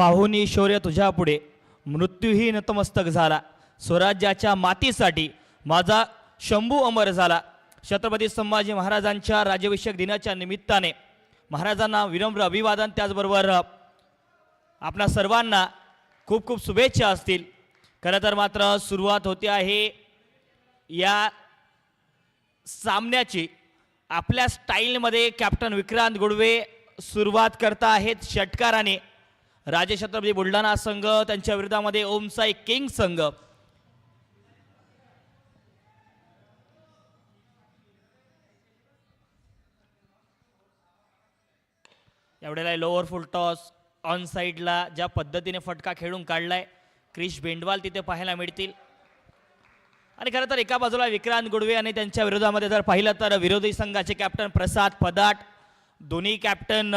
पाहुनी शौर्य तुझ्या पुढे मृत्यूही नतमस्तक झाला. स्वराज्याच्या मातीसाठी माझा शंभू अमर झाला. छत्रपती संभाजी महाराजांच्या राज्याभिषेक दिनाच्या निमित्ताने महाराजांना विनम्र अभिवादन, त्याचबरोबर आपणा सर्वांना खूप खूप शुभेच्छा असतील. खरं तर मात्र सुरुवात होते आहे या सामन्याची. आपल्या स्टाईलमध्ये कॅप्टन विक्रांत गुडवे सुरुवात करता आहेत षटकाराने. राजे छत्रपती बुलढाणा संघ त्यांच्या विरोधामध्ये ओमसाई किंग संघ. एवढ्याला लोअर फुल टॉस ऑन साईडला ज्या पद्धतीने फटका खेळून काढलाय क्रिश बेंडवाल तिथे पाहायला मिळतील. आणि खरं तर एका बाजूला विक्रांत गुडवे आणि त्यांच्या विरोधामध्ये जर पाहिलं तर विरोधी संघाचे कॅप्टन प्रसाद पदाट. दोन्ही कॅप्टन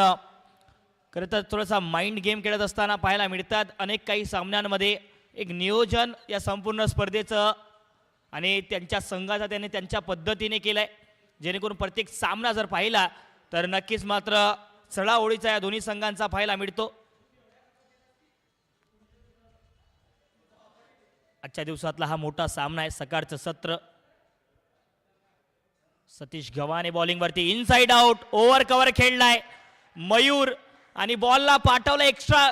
खरं तर थोडासा माइंड गेम खेळत असताना पाहायला मिळतात अनेक काही सामन्यांमध्ये. एक नियोजन या संपूर्ण स्पर्धेचं आणि त्यांच्या संघाचा त्यांनी त्यांच्या पद्धतीने केलंय, जेणेकरून प्रत्येक सामना जर पाहिला तर नक्कीच मात्र चढाओढीचा या दोन्ही संघांचा पाहायला मिळतो. आजच्या दिवसातला हा मोठा सामना आहे, सकाळचं सत्र. सतीश गव्हाणे बॉलिंगवरती, इनसाइड आउट, ओव्हर कव्हर खेळलाय मयूर आणि बॉलला पाठवलं एक्स्ट्रा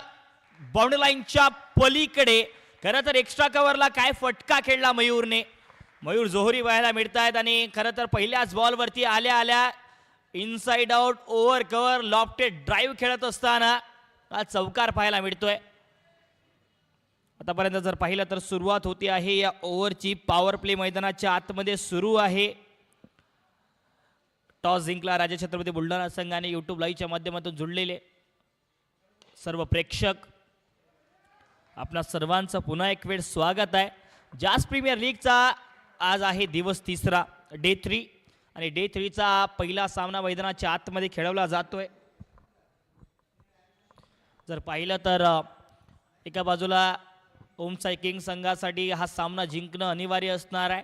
बाउंड्री लाईनच्या पलीकडे. खरं तर एक्स्ट्रा कव्हरला काय फटका खेळला मयूरने. मयूर जोहरी व्हायला मिळत आहेत आणि खरं तर पहिल्याच बॉलवरती आल्या आल्या inside out over cover lofted drive खेळत असताना हा चौकार पाहायला मिळतोय. आतापर्यंत जर पाहिलं तर सुरुवात होती आहे या ओव्हरची. पॉवर प्ले मैदानाच्या आतमध्ये सुरू आहे. टॉस जिंकला राजे छत्रपती बुलढाणा संघाने. यूट्यूब लाईव्हच्या माध्यमातून जुळलेले सर्व प्रेक्षक आपणा सर्वांचं पुन्हा एक वेळ स्वागत आहे. जास प्रीमियर लीगचा आज आहे दिवस तिसरा, डे 3, आणि डे 3चा पहिला सामना मैदानाच्या आतमध्ये खेळवला जातोय. जर पाहिलं तर एका बाजूला ओमसाई किंग संघासाठी हा सामना जिंकणं अनिवार्य असणार आहे.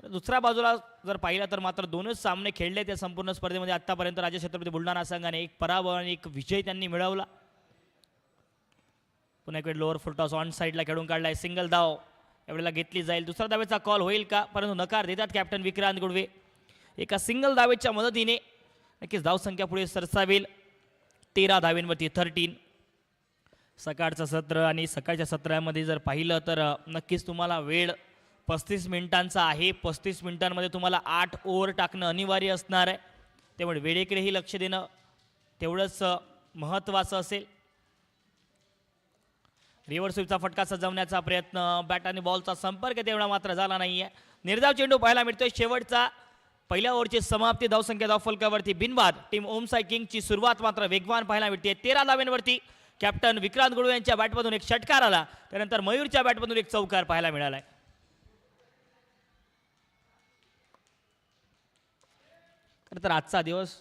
दुसऱ्या बाजूला जर पाहिलं तर मात्र दोनच सामने खेळले त्या संपूर्ण स्पर्धेमध्ये. आतापर्यंत राजे छत्रपती बुलढाणा संघाने एक पराभव आणि एक विजय त्यांनी मिळवला. पुन्हा एक वेळ लोअर फुल टॉस ऑन साईडला खेळून काढलाय. सिंगल धाव एवढ्याला घेतली जाईल. दुसऱ्या धावेचा कॉल होईल का, परंतु नकार देतात कॅप्टन विक्रांत गुडवे. एका सिंगल धावेच्या मदतीने नक्कीच धावसंख्या पुढे सरसावेल 13 धावेंवरती 13. सकाळचं सत्र आणि सकाळच्या सत्रामध्ये जर पाहिलं तर नक्कीच तुम्हाला वेळ 35 मिनिटांचा आहे. 35 मिनिटांमध्ये तुम्हाला 8 ओव्हर टाकणं अनिवार्य असणार आहे. त्यामुळे वेळेकडेही लक्ष देणं तेवढंच महत्त्वाचं असेल. रिव्हर्स स्वीपचा फटका सजवण्याचा प्रयत्न, बॅट आणि बॉलचा संपर्क तेवढा मात्र झाला नाही आहे. निर्धाव चेंडू पाहायला मिळतोय. शेवटचा पहिल्या ओव्हरची समाप्ती धावसंख्या धावफलकावरती बिनबाद. टीम ओमसाई किंगची सुरुवात मात्र वेगवान पाहायला मिळते. 13 धावेंवरती कॅप्टन विक्रांत गुडवे यांच्या बॅटमधून एक षटकार आला, त्यानंतर मयूरच्या बॅटमधून एक चौकार पाहायला मिळालाय. खरं तर आजचा दिवस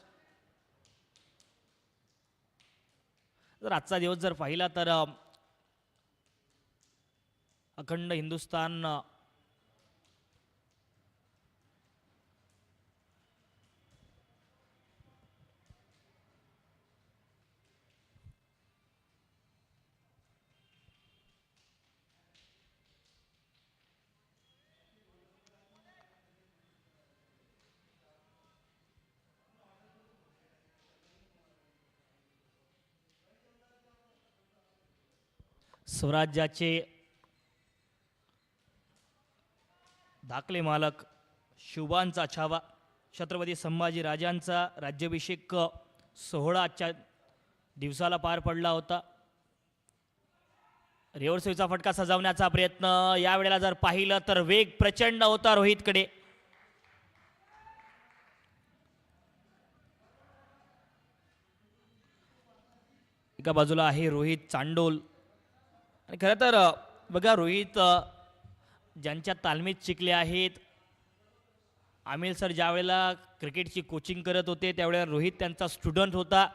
जर पाहिला तर अखंड हिंदुस्थान स्वराज्याचे धाकले मालक शुभांचा छावा छत्रपती संभाजी राजांचा राज्याभिषेक सोहळा आजच्या दिवसाला पार पडला होता. रिव्हर्स स्वीपचा फटका सजवण्याचा प्रयत्न. यावेळेला जर पाहिलं तर वेग प्रचंड होता रोहितकडे. एका बाजूला आहे रोहित चांडोल. आणि खरं तर बघा, रोहित ज्यांच्या तालमीत शिकले आहेत, आमिर सर ज्या वेळेला क्रिकेटची कोचिंग करत होते त्यावेळेला रोहित त्यांचा स्टुडंट होता.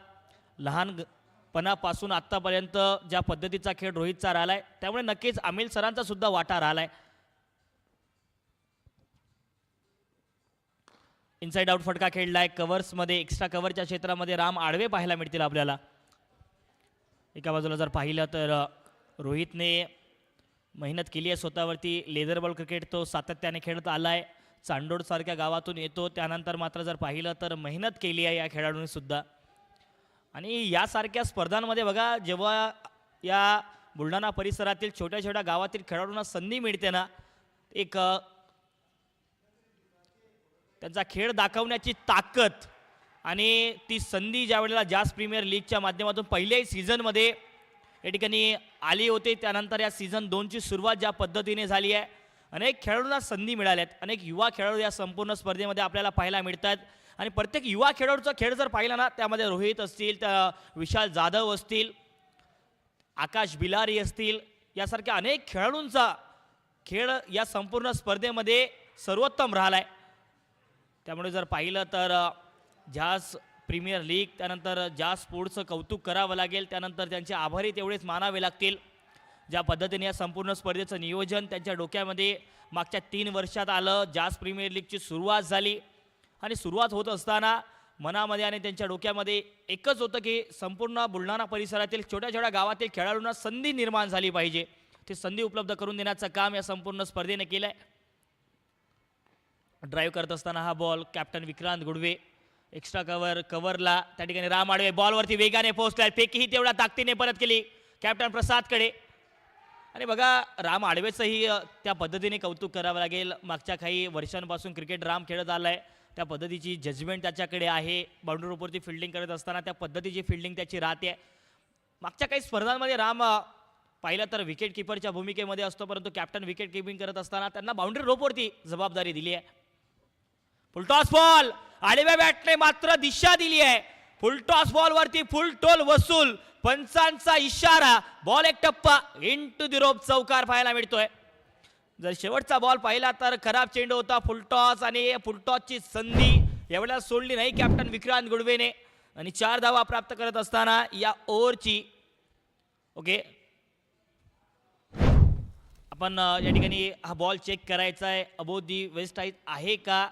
लहानपणापासून आत्तापर्यंत ज्या पद्धतीचा खेळ रोहितचा राहिला आहे, त्यामुळे नक्कीच आमिर सरांचा सुद्धा वाटा राहिला आहे. इनसाइड आउट फटका खेळलाय. कव्हर्समध्ये एक्स्ट्रा कव्हरच्या क्षेत्रामध्ये राम आडवे पाहायला मिळतील आपल्याला. एका बाजूला जर पाहिलं तर रोहितने मेहनत केली आहे स्वतःवरती. लेदर बॉल क्रिकेट तो सातत्याने खेळत आला आहे. चांडोडसारख्या गावातून येतो, त्यानंतर मात्र जर पाहिलं तर मेहनत केली आहे या खेळाडूंनी सुद्धा. आणि यासारख्या स्पर्धांमध्ये बघा, जेव्हा या बुलढाणा परिसरातील छोट्या छोट्या गावातील खेळाडूंना संधी मिळते ना, एक त्यांचा खेळ दाखवण्याची ताकद आणि ती संधी ज्या वेळेला जास प्रीमियर लीगच्या माध्यमातून पहिल्याही सीझनमध्ये या ठिकाणी आली होती, त्यानंतर या सीझन 2ची सुरुवात ज्या पद्धतीने झाली आहे, अनेक खेळाडूंना संधी मिळाल्यात. अनेक युवा खेळाडू या संपूर्ण स्पर्धेमध्ये आपल्याला पाहायला मिळतात. आणि प्रत्येक युवा खेळाडूचा खेळ जर पाहिला ना, त्यामध्ये रोहित असतील, त्या विशाल जाधव असतील, आकाश बिलारी असतील, यासारख्या अनेक खेळाडूंचा खेळ या संपूर्ण स्पर्धेमध्ये सर्वोत्तम राहिला आहे. त्यामुळे जर पाहिलं तर जास प्रीमियर लीग, त्यानंतर जास स्पोर्ट्सचं कौतुक करावं लागेल. त्यानंतर त्यांचे आभारी तेवढेच मानावे लागतील. ज्या पद्धतीने या संपूर्ण स्पर्धेचं नियोजन त्यांच्या डोक्यामध्ये मागच्या 3 वर्षात आलं. जास प्रीमियर लीगची सुरुवात झाली आणि सुरुवात होत असताना मनामध्ये आणि त्यांच्या डोक्यामध्ये एकच होतं की संपूर्ण बुलढाणा परिसरातील छोट्या छोट्या गावातील खेळाडूंना संधी निर्माण झाली पाहिजे. ती संधी उपलब्ध करून देण्याचं काम या संपूर्ण स्पर्धेने केलं आहे. ड्राईव्ह करत असताना हा ball captain Vikrant Gudwe extra कव्हरला त्या ठिकाणी राम आडवे बॉलवरती वेगाने पोहोचलाय. फेकीही तेवढ्या ताकदीने परत केली कॅप्टन प्रसादकडे. आणि बघा, राम आडवेचंही त्या पद्धतीने कौतुक करावं लागेल. मागच्या काही वर्षांपासून क्रिकेट राम खेळत आलाय, त्या पद्धतीची जजमेंट त्याच्याकडे आहे. बाउंड्री रोपवरती फिल्डिंग करत असताना त्या पद्धतीची फिल्डिंग त्याची राहते. मागच्या काही स्पर्धांमध्ये राम पाहिलं तर विकेट किपरच्या भूमिकेमध्ये असतो, परंतु कॅप्टन विकेट किपिंग करत असताना त्यांना बाउंड्री रोपवरती जबाबदारी दिली आहे. फुलटॉस बॉल, आडव्या बॅटने मात्र दिशा दिली आहे. फुलटॉस बॉलवरती फुल टोल वसूल, पंचांचा इशारा, बॉल एक टप्पा इंटू द रोप चौकार पाहायला मिळतोय. जर शेवटचा बॉल पाहिला तर खराब चेंडू होता फुलटॉस, आणि फुलटॉसची संधी एवढ्या सोडली नाही कॅप्टन विक्रांत गुडवेने. आणि 4 धावा प्राप्त करत असताना या ओव्हरची ओके, आपण या ठिकाणी हा बॉल चेक करायचा आहे. अबोव दी वेस्ट आहे का,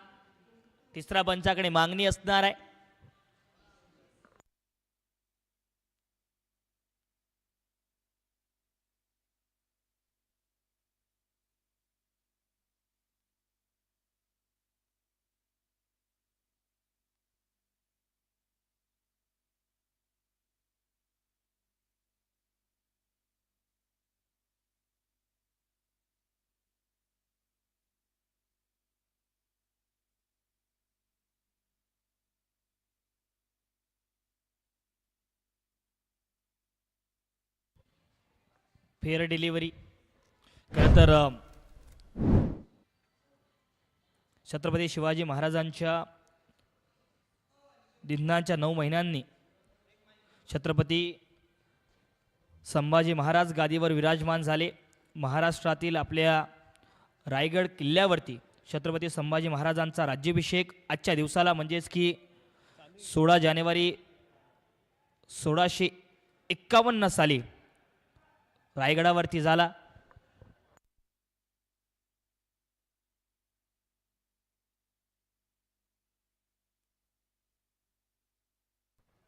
तिसऱ्या पंचाकडे मागणी असणार आहे. Fair delivery. खरं तर छत्रपती शिवाजी महाराजांच्या दिनांच्या 9 महिन्यांनी छत्रपती संभाजी महाराज गादीवर विराजमान झाले. महाराष्ट्रातील आपल्या रायगड किल्ल्यावरती छत्रपती संभाजी महाराजांचा राज्याभिषेक आजच्या दिवसाला म्हणजेच की 16 जानेवारी 1651 साली रायगडावरती झाला.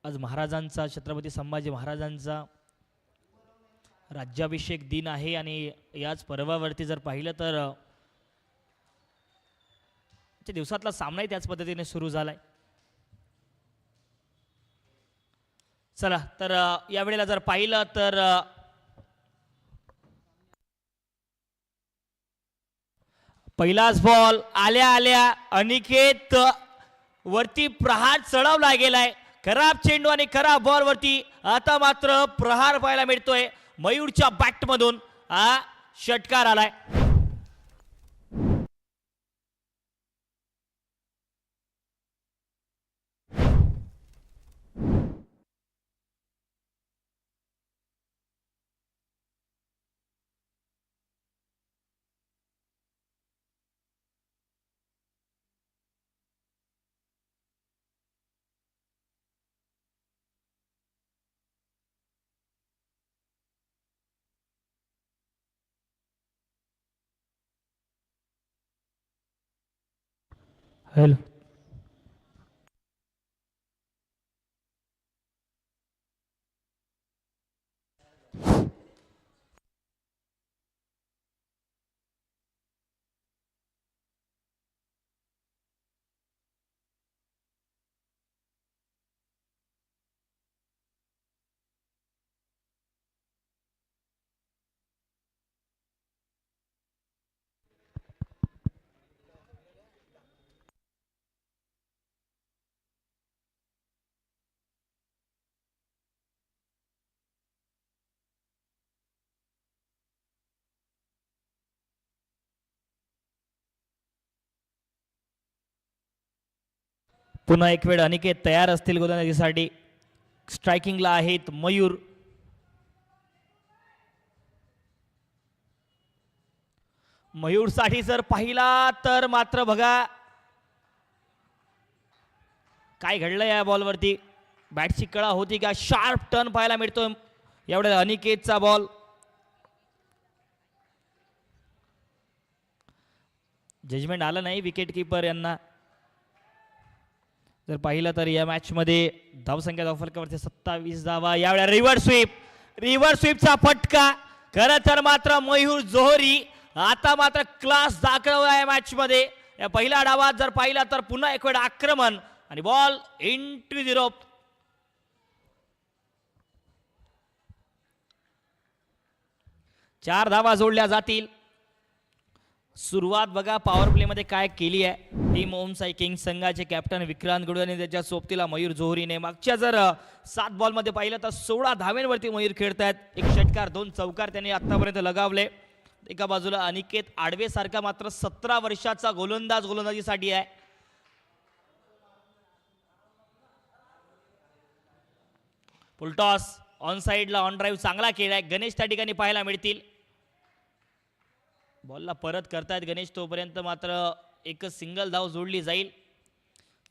आज महाराजांचा, छत्रपती संभाजी महाराजांचा राज्याभिषेक दिन आहे. आणि याच पर्वावरती जर पाहिलं तर दिवसातला सामनाही त्याच पद्धतीने सुरू झालाय. चला तर यावेळेला जर पाहिलं तर पहिलाच बॉल आल्या आल्या अनिकेत वरती प्रहार चढवला गेलाय. खराब चेंडू आणि खराब बॉल वरती आता मात्र प्रहार पाहायला मिळतोय. मयूरच्या बॅट मधून हा षटकार आलाय. हॅलो, पुन्हा एक वेळ अनिकेत तयार असतील गोलंदाजीसाठी. स्ट्रायकिंगला आहेत मयूर. मयूरसाठी जर पाहिला तर मात्र बघा काय घडलं या बॉलवरती. बॅटची कळा होती का. शार्प टर्न पाहायला मिळतो एवढ्या अनिकेतचा बॉल. जजमेंट आलं नाही विकेट किपर यांना. जर पाहिलं तर या मॅच मध्ये धावसंख्या धावफलकावरती 27 धावा. यावेळेला रिव्हर्स स्वीपचा फटका. खरं तर मात्र मयूर जोहरी आता मात्र क्लास दाखवला या मॅच मध्ये. या पहिल्या डावात जर पाहिला तर पुन्हा एक वेळ आक्रमण आणि बॉल इंटू द रोप. चार धावा जोडल्या जातील. सुरुवात बघा पॉवर प्ले मध्ये काय केली आहे टीम ओमसाई किंग्स संघाचे कॅप्टन विक्रांत गुडवे आणि त्याच्या सोबतीला मयूर जोहरीने. मागच्या जर 7 बॉल मध्ये पाहिलं तर 16 धावेंवरती मयूर खेळतायत. एक षटकार 2 चौकार त्यांनी आतापर्यंत लगावले. एका बाजूला अनिकेत आडवे सारखा मात्र 17 वर्षाचा गोलंदाज गोलंदाजीसाठी आहे. फुलटॉस ऑन साइडला ऑन ड्राईव्ह चांगला केलाय. गणेश त्या ठिकाणी पाहायला मिळतील. बॉलला परत करतायत गणेश. तोपर्यंत मात्र एकच सिंगल धाव जोडली जाईल.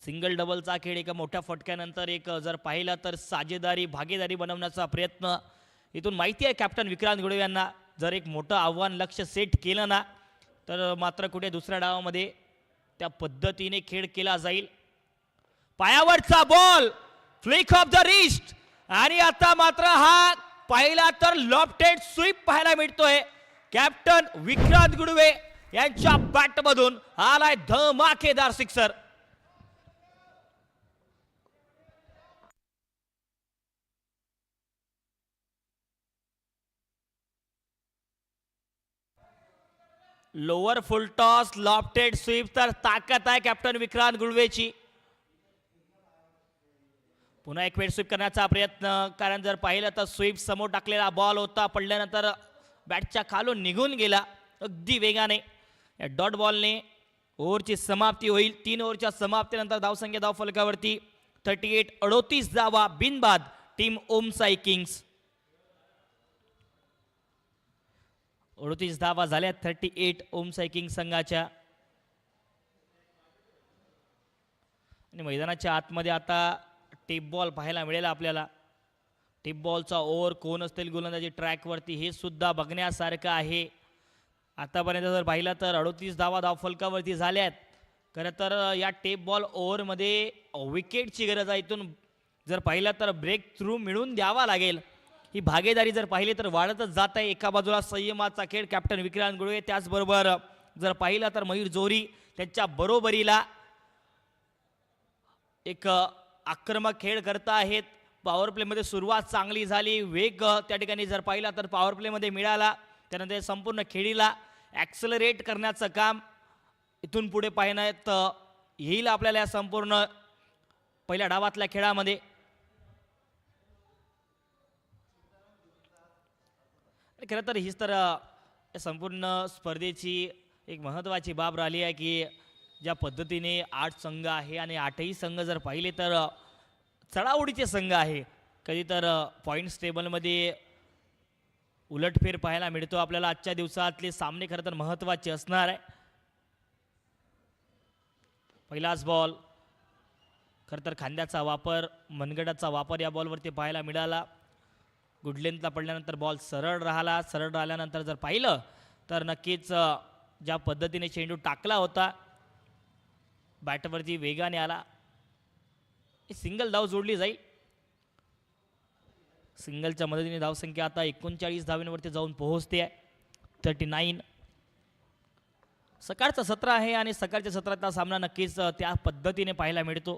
सिंगल डबलचा खेळ एका मोठ्या फटक्यानंतर एक जर पाहिला तर साजेदारी भागीदारी बनवण्याचा प्रयत्न इथून माहिती आहे कॅप्टन विक्रांत गुडवे यांना. जर एक मोठं आव्हान लक्ष सेट केलं ना तर मात्र कुठे दुसऱ्या डावामध्ये त्या पद्धतीने खेळ केला जाईल. पायावरचा ball flick off the wrist आणि आता मात्र हा पहिला तर लॉफ्टेड स्वीप पाहायला मिळतोय. कॅप्टन विक्रांत गुडवे यांच्या बॅट मधून आलाय धमाकेदार sixer. Lower full toss lofted sweep तर ताकद आहे कॅप्टन विक्रांत गुडवेची. पुन्हा एक वेळ स्वीप करण्याचा प्रयत्न. कारण जर पाहिलं तर स्वीप समोर टाकलेला बॉल होता. पडल्यानंतर बॅटच्या खालून निघून गेला अगदी वेगाने. या डॉट बॉलने ओव्हरची समाप्ती होईल. 3 ओव्हरच्या समाप्तीनंतर धावसंख्या धावफलकावरती 38 38 धावा बिनबाद टीम ओमसाई किंग्स. 38 धावा झाल्या 38 ओमसाई किंग्स संघाच्या. आणि मैदानाच्या आतमध्ये आता टेप बॉल पाहायला मिळेल आपल्याला. टिप बॉलचा ओव्हर कोण असतील गोलंदाजी ट्रॅकवरती हे सुद्धा बघण्यासारखं आहे. आतापर्यंत जर पाहिलं तर 38 धावा धावफलकावरती झाल्यात. खरं तर या टेप बॉल ओव्हरमध्ये विकेटची गरज आहे. इथून जर पाहिलं तर ब्रेक थ्रू मिळून द्यावा लागेल. ही भागीदारी जर पाहिली तर वाढतच जात आहे. एका बाजूला संयमाचा खेळ कॅप्टन विक्रांत गुडवे. त्याचबरोबर जर पाहिलं तर मयूर जोहरी त्यांच्या बरोबरीला एक आक्रमक खेळ करता आहेत. पॉवर प्लेमध्ये सुरुवात चांगली झाली. वेग त्या ठिकाणी जर पाहिला तर पॉवर प्लेमध्ये मिळाला. त्यानंतर संपूर्ण खेळीला ॲक्सलरेट करण्याचं काम इथून पुढे पाहण्यात येईल आपल्याला या संपूर्ण पहिल्या डावातल्या खेळामध्ये. खरं तर हीच तर संपूर्ण स्पर्धेची एक महत्त्वाची बाब राहिली आहे की ज्या पद्धतीने 8 संघ आहे आणि 8ही संघ जर पाहिले तर चढाओढीचे संघ आहे. कधी तर पॉईंट्स टेबलमध्ये उलटफेर पाहायला मिळतो आपल्याला. आजच्या दिवसातले सामने खरं तर महत्त्वाचे असणार आहे. पहिलाच बॉल खरं तर खांद्याचा वापर मनगटाचा वापर या बॉलवरती पाहायला मिळाला. गुडलेंथला पडल्यानंतर बॉल सरळ राहिला. सरळ राहिल्यानंतर जर पाहिलं तर नक्कीच ज्या पद्धतीने चेंडू टाकला होता बॅटवरती वेगाने आला. सिंगल धाव जोडली जाईल. सिंगलच्या मदतीने धावसंख्या आता 39 धावांवरती जाऊन पोहोचते आहे. 39. सकाळचं सत्र आहे आणि सकाळच्या सत्रातला सामना नक्कीच त्या पद्धतीने पाहायला मिळतो.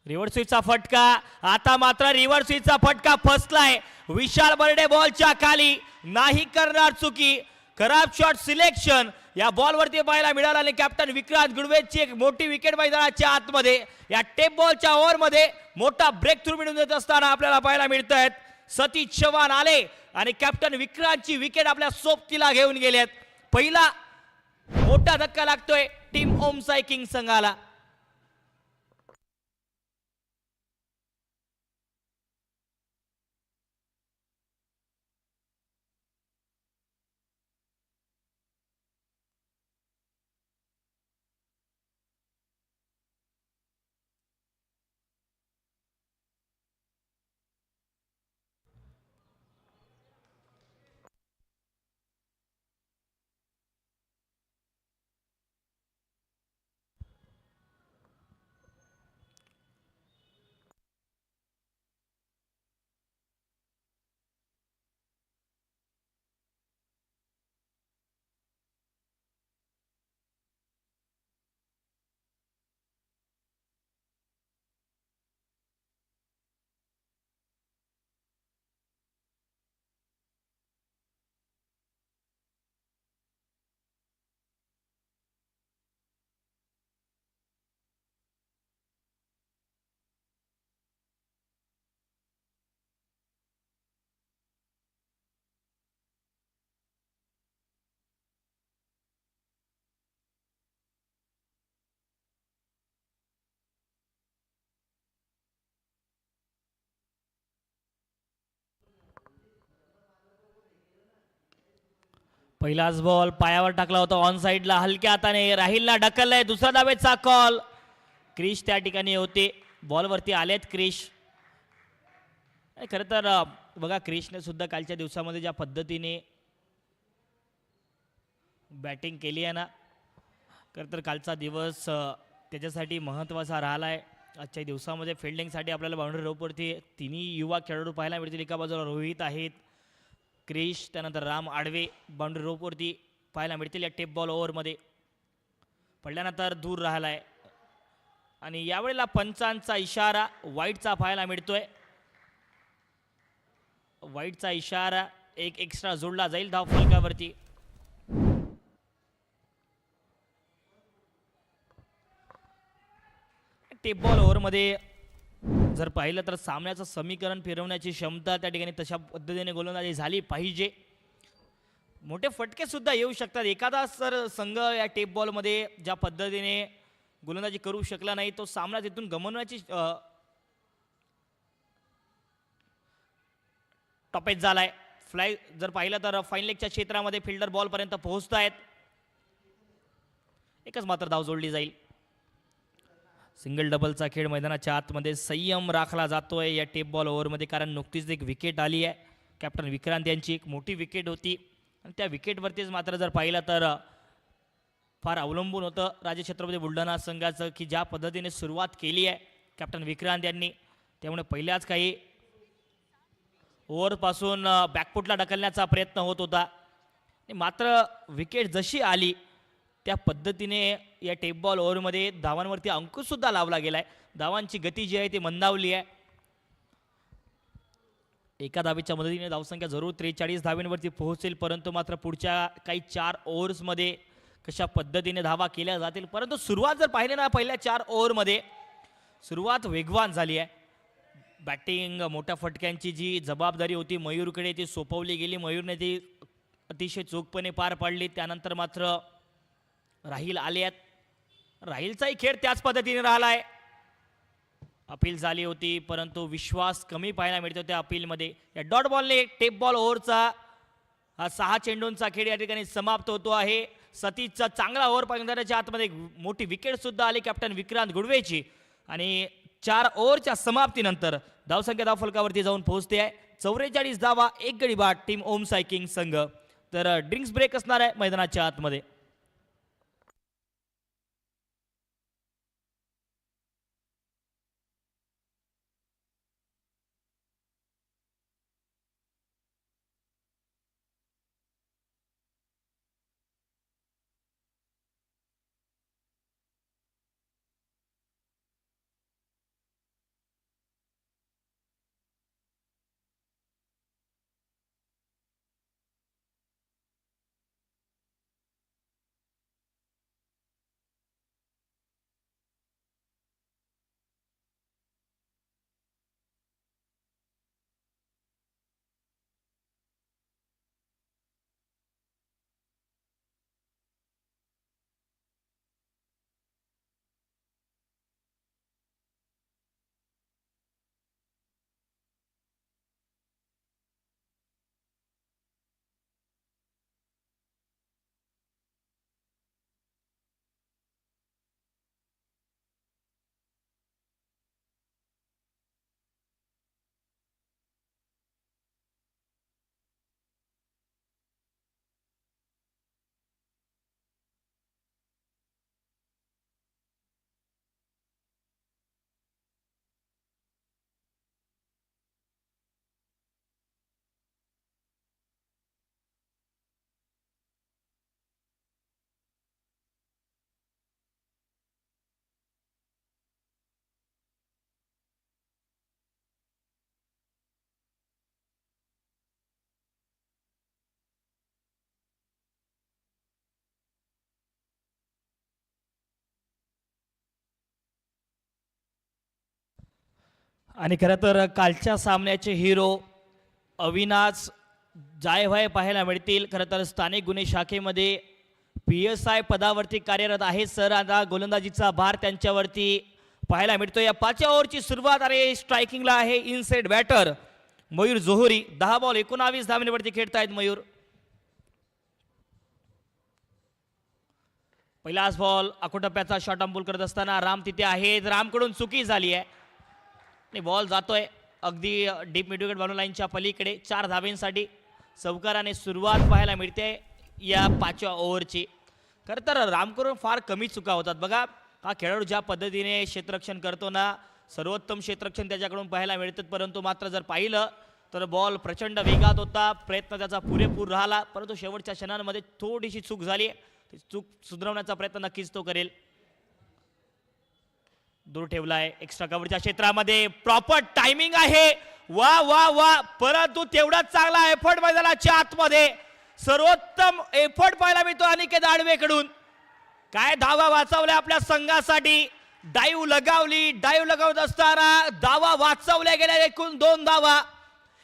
रिव्हर्स स्वीपचा फटका. आता मात्र रिव्हर्स स्वीपचा फटका फसलाय. विशाल बर्डे बॉलच्या खाली नाही करणार चुकी. खराब शॉट सिलेक्शन या बॉलवरती पाहायला मिळाला आणि कॅप्टन विक्रांत गुडवेची एक मोठी विकेट मैदानाच्या आतमध्ये या टेप बॉलच्या ओव्हरमध्ये मोठा ब्रेक थ्रू मिळवून देत असताना आपल्याला पाहायला मिळत आहेत. सतीश चव्हाण आले आणि कॅप्टन विक्रांतची विकेट आपल्या सोबतीला घेऊन गेलेत. पहिला मोठा धक्का लागतोय टीम ओमसाई किंग्स संघाला. पहिलाच बॉल पायावर टाकला होता ऑन साइडला हलक्या हाताने राहिलला ढकललाय दुसरा धावेचा कॉल. क्रिश त्या ठिकाणी होते बॉलवरती आलेत क्रिश. खरं तर बघा क्रिशने सुद्धा कालच्या दिवसामध्ये ज्या पद्धतीने बॅटिंग केली आहे ना खरं तर कालचा दिवस त्याच्यासाठी महत्त्वाचा राहिला आहे. आजच्या दिवसामध्ये फिल्डिंगसाठी आपल्याला बाउंड्री रोपवरती तिन्ही युवा खेळाडू पाहायला मिळतील. एका बाजूला रोहित आहेत क्रिश त्यानंतर राम आडवे बाउंड्री रोपवरती पाहायला मिळतील. या टेप बॉल ओव्हरमध्ये पडल्यानंतर दूर राहिला आहे आणि यावेळेला पंचांचा इशारा वाईटचा पाहायला मिळतोय. वाईटचा इशारा एक एक्स्ट्रा जोडला जाईल धाव फलकावरती. टेप बॉल ओव्हरमध्ये जर पाहिलं तर सामन्याचं समीकरण फिरवण्याची क्षमता त्या ठिकाणी तशा पद्धतीने गोलंदाजी झाली पाहिजे. मोठे फटके सुद्धा येऊ शकतात. एखादा जर संघ या टेप बॉलमध्ये ज्या पद्धतीने गोलंदाजी करू शकला नाही तो सामना तिथून गमवण्याची टॉपेज झालाय. फ्लाय जर पाहिलं तर फाईन लेगच्या क्षेत्रामध्ये फिल्डर बॉलपर्यंत पोहोचत आहेत. एकच मात्र धाव जोडली जाईल. सिंगल डबलचा खेळ मैदानाच्या आतमध्ये संयम राखला जातोय या टेप बॉल ओव्हरमध्ये कारण नुकतीच एक विकेट आली आहे. कॅप्टन विक्रांत यांची एक मोठी विकेट होती आणि त्या विकेटवरतीच मात्र जर पाहिलं तर फार अवलंबून होतं राजे छत्रपती बुलढाणा संघाचं की ज्या पद्धतीने सुरुवात केली आहे कॅप्टन विक्रांत यांनी. त्यामुळे पहिल्याच काही ओव्हरपासून बॅकफुटला ढकलण्याचा प्रयत्न होत होता मात्र विकेट जशी आली त्या पद्धतीने या टेप बॉल ओव्हरमध्ये धावांवरती अंकुशसुद्धा लावला गेला आहे. धावांची गती जी आहे ती मंदावली आहे. एका धावेच्या मदतीने धावसंख्या जरूर 43 धावेंवरती पोहोचेल परंतु मात्र पुढच्या काही 4 ओव्हर्समध्ये कशा पद्धतीने धावा केल्या जातील. परंतु सुरुवात जर पाहिली ना पहिल्या 4 ओव्हरमध्ये सुरुवात वेगवान झाली आहे. बॅटिंग मोठ्या फटक्यांची जी जबाबदारी होती मयूरकडे ती सोपवली गेली. मयूरने ती अतिशय चोखपणे पार पाडली. त्यानंतर मात्र राहिल आले आहेत. राहिलचाही खेळ त्याच पद्धतीने राहिला आहे. अपील झाली होती परंतु विश्वास कमी पाहायला मिळतो त्या अपीलमध्ये. या डॉट बॉलने टेप बॉल ओव्हरचा हा 6 चेंडूंचा खेळ या ठिकाणी समाप्त होतो आहे. सतीशचा चांगला ओव्हर पाहिल्याच्या आतमध्ये मोठी विकेट सुद्धा आली कॅप्टन विक्रांत गुडवेची आणि 4 ओव्हरच्या समाप्तीनंतर धावसंख्या धाव फलकावरती जाऊन पोहोचते आहे. 44 धावा 1 गडी बाद टीम ओम साई किंग संघ. तर ड्रिंक्स ब्रेक असणार आहे मैदानाच्या आतमध्ये. आणि खरं तर कालच्या सामन्याचे हिरो अविनाश जायभाई पाहायला मिळतील. खरं तर स्थानिक गुन्हे शाखेमध्ये PSI पदावरती कार्यरत आहे सर. आता गोलंदाजीचा भार त्यांच्यावरती पाहायला मिळतो. या 5व्या ओव्हरची सुरुवात आणि स्ट्रायकिंगला आहे इनसाइड बॅटर मयूर जोहरी. 10 बॉल 19 धावेवरती खेळतायत मयूर. पहिलाच बॉल अकोटप्प्याचा शॉट अंपूल करत असताना राम तिथे आहेत. रामकडून चुकी झाली आहे आणि बॉल जातोय अगदी डीप मिड विकेट बाउंड्री लाईनच्या पलीकडे. 4 धावेंसाठी चौकाराने सुरुवात पाहायला मिळते या 5व्या ओव्हरची. खरं तर रामकडून फार कमी चुका होतात बघा. हा खेळाडू ज्या पद्धतीने क्षेत्ररक्षण करतो ना, सर्वोत्तम क्षेत्ररक्षण त्याच्याकडून पाहायला मिळतात. परंतु मात्र जर पाहिलं तर बॉल प्रचंड वेगात होता, प्रयत्न त्याचा पुरेपूर राहिला, परंतु शेवटच्या क्षणांमध्ये थोडीशी चूक झाली. ती चूक सुधारवण्याचा प्रयत्न नक्कीच तो करेल. दूर ठेवलाय एक्स्ट्रा कव्हरच्या क्षेत्रामध्ये, प्रॉपर टायमिंग आहे. वा वा वा, परंतु तेवढाच चांगला एफर्ट मैदानाच्या आतमध्ये सर्वोत्तम एफर्ट पाहायला मिळतो अनिकेत आडवेकडून. काय धावा वाचवल्या आपल्या संघासाठी. डाईव्ह लगावली, डाईव्ह लगावत असताना धावा वाचवल्या गेल्या, एकूण 2 धावा.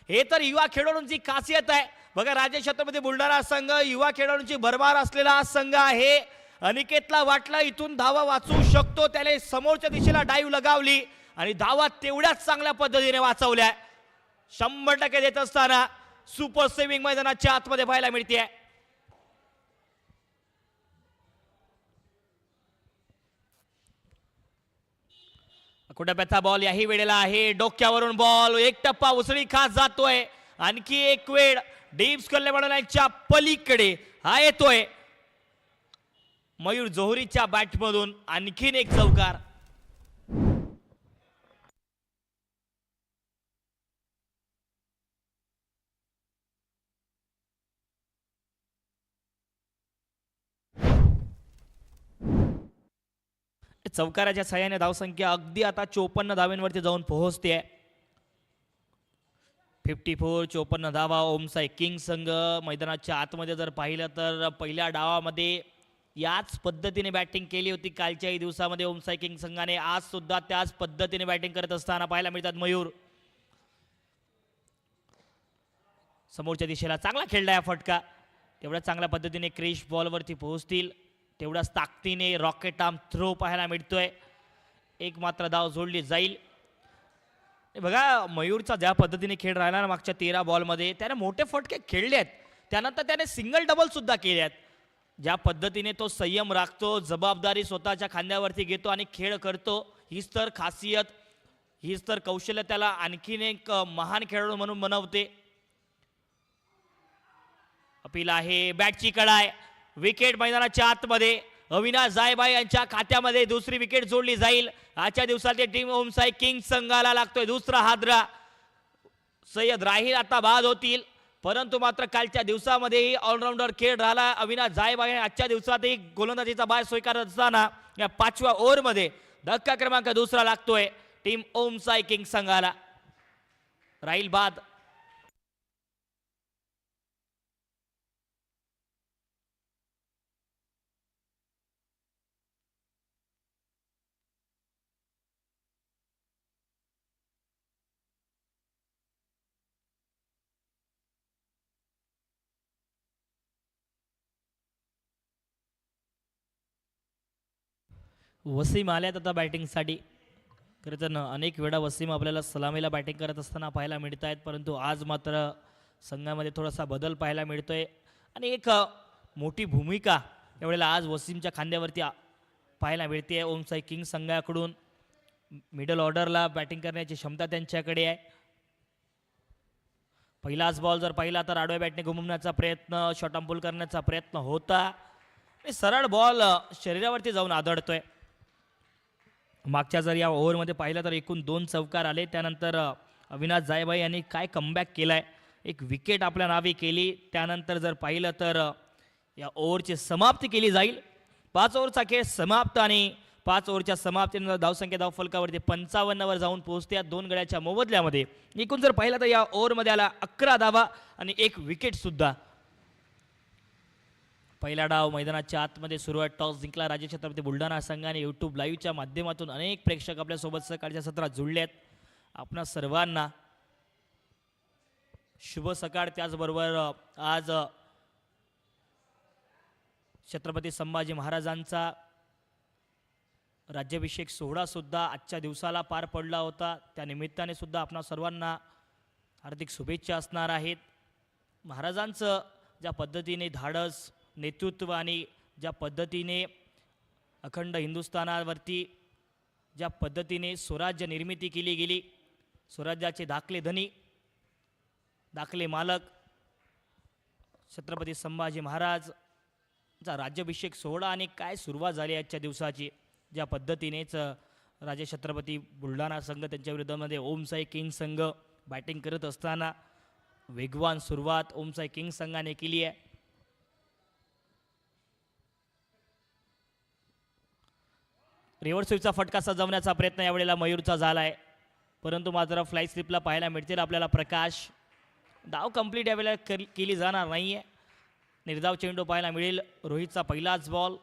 हे तर युवा खेळाडूंची खासियत आहे बघा. राजेश छत्रपती बुलढाणा संघ युवा खेळाडूंची भरमार असलेला हा संघ आहे. अनिकेतला वाटलं इथून धावा वाचवू शकतो, त्याने समोरच्या दिशेला डाईव्ह लगावली आणि धावा तेवढ्याच चांगल्या पद्धतीने वाचवल्या. 100% देत असताना सुपर सेव्हिंग मैदानाच्या आतमध्ये पाहायला मिळते. कुटप्प्याचा बॉल याही वेळेला आहे. डोक्यावरून बॉल, एक टप्पा उसळी खात जातोय. आणखी एक वेळ डीप स्कॉलने बनवण्याच्या पलीकडे हा येतोय मयूर जोहरीच्या बॅटमधून. आणखीन एक चौकार. चौकाराच्या सहाय्याने धावसंख्या अगदी आता 54 धावांवरती जाऊन पोहोचते. 54 54 धावा ओमसाई किंग संघ. मैदानाच्या आतमध्ये जर पाहिलं तर पहिल्या डावामध्ये याच पद्धतीने बॅटिंग केली होती कालच्याही दिवसामध्ये ओमसाई किंग संघाने. आज सुद्धा त्याच पद्धतीने बॅटिंग करत असताना पाहायला मिळतात मयूर. समोरच्या दिशेला चांगला खेळला आहे फटका. तेवढ्या चांगल्या पद्धतीने क्रिश बॉलवरती पोहोचतील, तेवढ्याच ताकदीने रॉकेट आर्म थ्रो पाहायला मिळतोय. एक मात्र धाव जोडली जाईल. बघा मयूरचा ज्या पद्धतीने खेळ राहिला ना मागच्या 13 बॉलमध्ये, त्याने मोठे फटके खेळले आहेत. त्यानंतर त्याने सिंगल डबल सुद्धा केले आहेत. ज्या पद्धतीने तो संयम राखतो, जबाबदारी स्वतःच्या खांद्यावरती घेतो आणि खेळ करतो, हीच तर खासियत, हीच तर कौशल्य त्याला आणखीन एक महान खेळाडू म्हणून बनवते. अपील आहे, बॅटची कडाय, विकेट मैदानाच्या आतमध्ये. अविनाश जायभाई यांच्या खात्यामध्ये दुसरी विकेट जोडली जाईल. आजच्या दिवसात टीम ओमसाई किंग संघाला लागतोय दुसरा हादरा. सय्यद राहील आता बाद होतील, परंतु मात्र कालच्या दिवसामध्येही ऑलराऊंडर खेळ राहिला अविनाश जायभाई. आजच्या दिवसातही गोलंदाजीचा बाय स्वीकारत असताना या 5व्या ओव्हरमध्ये धक्का क्रमांक दुसरा लागतोय टीम ओमसाई किंग संघाला. राहील बाद. वसीम आल्यात आता बॅटिंगसाठी. खरं तर अनेक वेळा वसीम आपल्याला सलामीला बॅटिंग करत असताना पाहायला मिळत आहेत, परंतु आज मात्र संघामध्ये थोडासा बदल पाहायला मिळतोय आणि एक मोठी भूमिका यावेळेला आज वसीमच्या खांद्यावरती पाहायला मिळते. ओमसाई किंग संघाकडून मिडल ऑर्डरला बॅटिंग करण्याची क्षमता त्यांच्याकडे आहे. पहिलाच बॉल जर पाहिला तर आडव्या बॅटने घुमवण्याचा प्रयत्न, शॉर्ट अंपूल करण्याचा प्रयत्न होता आणि सरळ बॉल शरीरावरती जाऊन आदळतोय. मागच्या जर या ओव्हरमध्ये पाहिलं तर एकूण 2 चौकार आले. त्यानंतर अविनाश जायभाई यांनी काय कमबॅक केलाय, एक विकेट आपल्या नावे केली. त्यानंतर जर पाहिलं तर या ओव्हरची समाप्ती केली जाईल. 5 ओव्हरचा खेळ समाप्त आणि 5 ओव्हरच्या समाप्तीनंतर धावसंख्या धावफलकावरती 55 वर जाऊन पोहोचते. 2 गड्याच्या मोबदल्यामध्ये एकूण जर पाहिलं तर या ओव्हरमध्ये आला 11 धावा आणि 1 विकेट सुद्धा. पहिला डाव मैदानाच्या आतमध्ये सुरू आहे. टॉस जिंकला राजेश छत्रपती बुलढाणा संघाने. यूट्यूब लाईव्हच्या माध्यमातून अनेक प्रेक्षक आपल्यासोबत सकाळच्या सत्रात जुळले आहेत. आपणा सर्वांना शुभ सकाळ. त्याचबरोबर आज छत्रपती संभाजी महाराजांचा राज्याभिषेक सोहळा सुद्धा आजच्या दिवसाला पार पडला होता. त्या निमित्ताने सुद्धा आपणा सर्वांना हार्दिक शुभेच्छा असणार आहेत. महाराजांचं ज्या पद्धतीने धाडस, नेतृत्व आणि ज्या पद्धतीने अखंड हिंदुस्थानावरती ज्या पद्धतीने स्वराज्य निर्मिती केली गेली, स्वराज्याचे दाखले धनी, दाखले मालक छत्रपती संभाजी महाराजचा राज्याभिषेक सोहळा आणि काय सुरुवात झाली आजच्या दिवसाची. ज्या पद्धतीनेच राजे छत्रपती बुलढाणा संघ त्यांच्या विरोधामध्ये ओमसाई किंग संघ बॅटिंग करत असताना वेगवान सुरुवात ओमसाई किंग संघाने केली आहे. रिव्हर्स स्वीपचा फटका सजवण्याचा प्रयत्न यावेळेला मयूरचा झाला आहे, परंतु मात्र फ्लाय स्लिपला पाहायला मिळतील आपल्याला प्रकाश. धाव कंप्लीट यावेळेला केली जाणार नाही आहे. निर्धाव चेंडू पाहायला मिळेल. रोहितचा पहिलाच बॉल.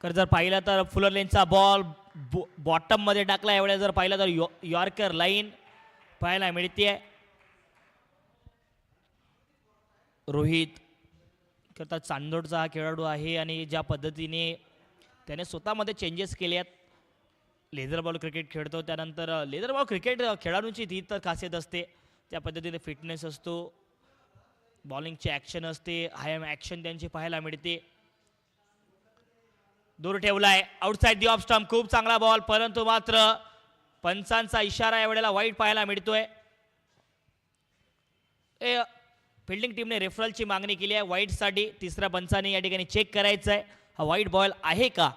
तर जर पाहिलं तर फुलर लेनचा बॉल बॉटम मध्ये टाकला. यावेळेला जर पाहिलं तर यॉर्कर लाईन पाहायला मिळते. रोहित करता चांदोडचा हा खेळाडू आहे आणि ज्या पद्धतीने त्याने स्वतःमध्ये चेंजेस केले आहेत. लेदर बॉल क्रिकेट खेळतो, त्यानंतर लेदर बॉल क्रिकेट खेळाडूंची ती तर खासियत असते. त्या पद्धतीने फिटनेस असतो, बॉलिंगची ॲक्शन असते, हाय ॲक्शन त्यांची पाहायला मिळते. दूर ठेवलाय आउटसाइड दी ऑफ स्टंप. खूप चांगला बॉल, परंतु मात्र पंचांचा इशारा यावेळेला वाईट पाहायला मिळतोय. फिल्डिंग टीमने रेफरलची मागणी केली आहे वाईटसाठी. तिसऱ्या पंचाने या ठिकाणी चेक करायचं आहे हा वाईट बॉल आहे का.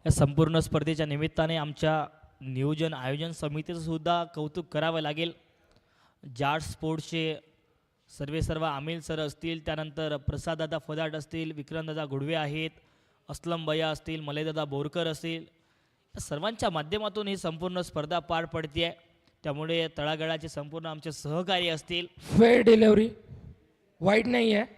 या संपूर्ण स्पर्धेच्या निमित्ताने आमच्या नियोजन आयोजन समितीचं सुद्धा कौतुक करावं लागेल. जाट स्पोर्ट्सचे सर्व आमिल सर असतील, त्यानंतर प्रसाददादा फदाट असतील, विक्रमदादा गुडवे आहेत, अस्लम भैया असतील, मलयदादा बोरकर असतील, या सर्वांच्या माध्यमातून ही संपूर्ण स्पर्धा पार पडते आहे. त्यामुळे तळागाळाचे संपूर्ण आमचे सहकारी असतील. फेअर डिलिव्हरी, वाईट नाही आहे.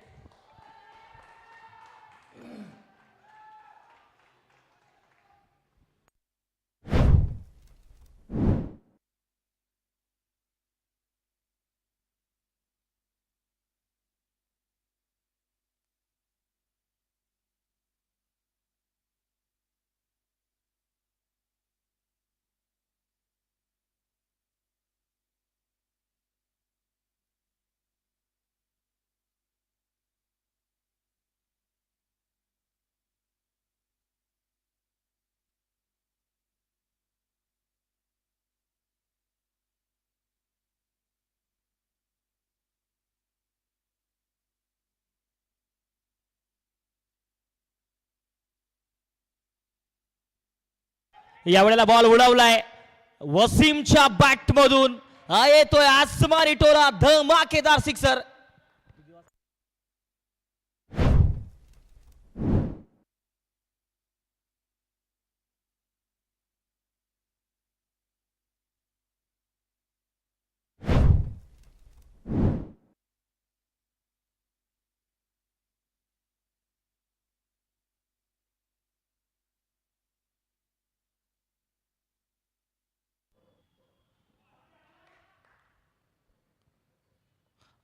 यावेळेला बॉल उडवलाय वसीमच्या बॅट मधून. हा येतोय आसमानी टोरा, धमाकेदार सिक्सर.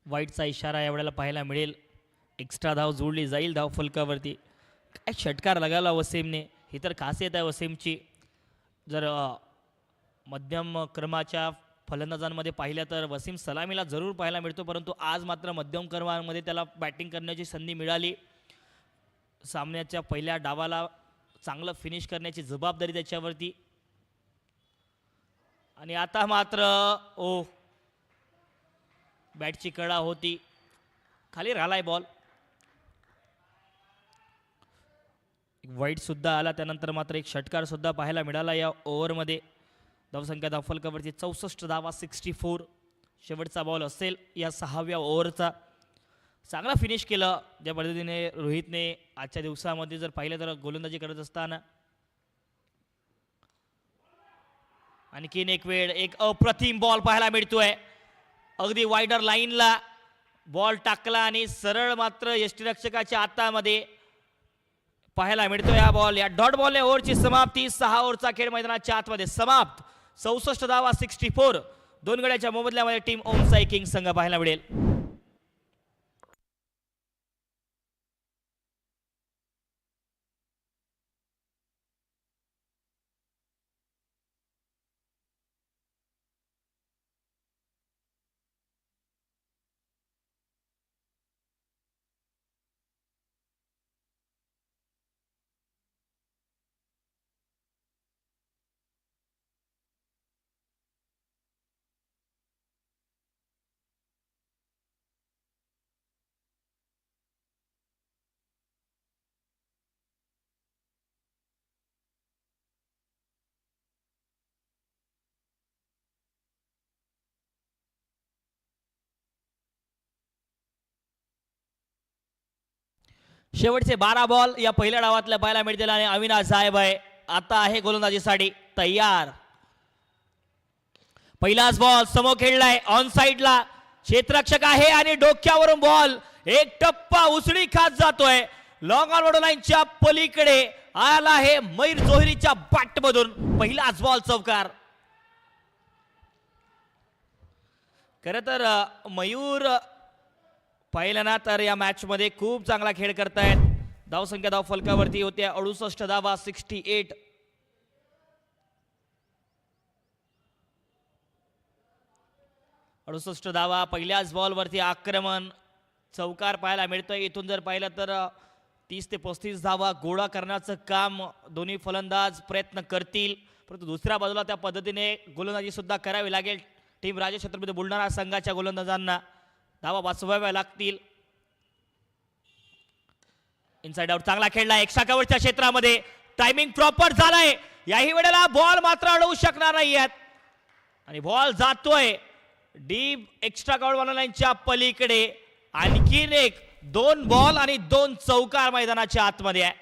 वाईटचा इशारा यावेळेला पाहायला मिळेल. एक्स्ट्रा धाव जोडली जाईल धाव फलकावरती. काय षटकार लगावला वसीमने, ही तर खासियत आहे वसीमची. जर मध्यम क्रमाच्या फलंदाजांमध्ये पाहिलं तर वसीम सलामीला जरूर पाहायला मिळतो, परंतु आज मात्र मध्यम क्रमामध्ये त्याला बॅटिंग करण्याची संधी मिळाली. सामन्याच्या पहिल्या डावाला चांगलं फिनिश करण्याची जबाबदारी त्याच्यावरती. आणि आता मात्र बॅटची कडा होती, खाली राहिलाय बॉल. वाईट सुद्धा आला, त्यानंतर मात्र एक षटकार सुद्धा पाहायला मिळाला या ओव्हरमध्ये. धावसंख्या धावफलकावरती 64 धावा, 64. शेवटचा बॉल असेल या 6व्या ओव्हरचा. चांगला फिनिश केलं ज्या पद्धतीने रोहितने आजच्या दिवसामध्ये जर पाहिलं तर गोलंदाजी करत असताना. आणखीन एक वेळ एक अप्रतिम बॉल पाहायला मिळतोय. अगदी वायडर लाईनला बॉल टाकला आणि सरळ मात्र यष्टीरक्षकाच्या हातामध्ये पाहायला मिळतोय हा बॉल. या डॉट बॉलने ओव्हरची समाप्ती. 6 ओव्हरचा खेळ मैदानाच्या आतमध्ये समाप्त. 64 धावा 64. 2 गड्याच्या मोबदल्यामध्ये टीम ओमसाई किंग संघ पाहायला मिळेल. शेवटचे 12 बॉल या पहिल्या डावातल्या पाहायला मिळतील आणि अविनाश झायभाई आता आहे गोलंदाजीसाठी तयार. पहिलाच बॉल समोर खेळलाय ऑन साइडला. क्षेत्ररक्षक आहे आणि डोक्यावरून बॉल एक टप्पा उसळी खात जातोय. लॉंग ऑन लाईनच्या पलीकडे आला आहे मयूर जोहरीच्या बॅट मधून. पहिलाच बॉल चौकार. खरं तर मयूर पाहिलं ना तर या मॅच मध्ये खूप चांगला खेळ करतायत. धावसंख्या धाव फलकावरती होते 68 धावा 68. धावा पहिल्याच बॉलवरती आक्रमण चौकार पाहायला मिळतोय. इथून जर पाहिलं तर 30 ते 35 धावा गोळा करण्याचं काम दोन्ही फलंदाज प्रयत्न करतील. परंतु दुसऱ्या बाजूला त्या पद्धतीने गोलंदाजी सुद्धा करावी लागेल. टीम राजे छत्रपती बुलढाणा संघाच्या गोलंदाजांना धावा वाचवाव्या लागतील. इनसाइड आउट चांगला खेळला एक्स्ट्रा कव्हरच्या क्षेत्रामध्ये. टायमिंग प्रॉपर झालाय. याही वेळेला बॉल मात्र अडवू शकणार नाहीयेत आणि बॉल जातोय डीप एक्स्ट्रा कव्हर लाईनच्या पलीकडे. आणखीन एक 2 बॉल आणि 2 चौकार मैदानाच्या आतमध्ये आहे.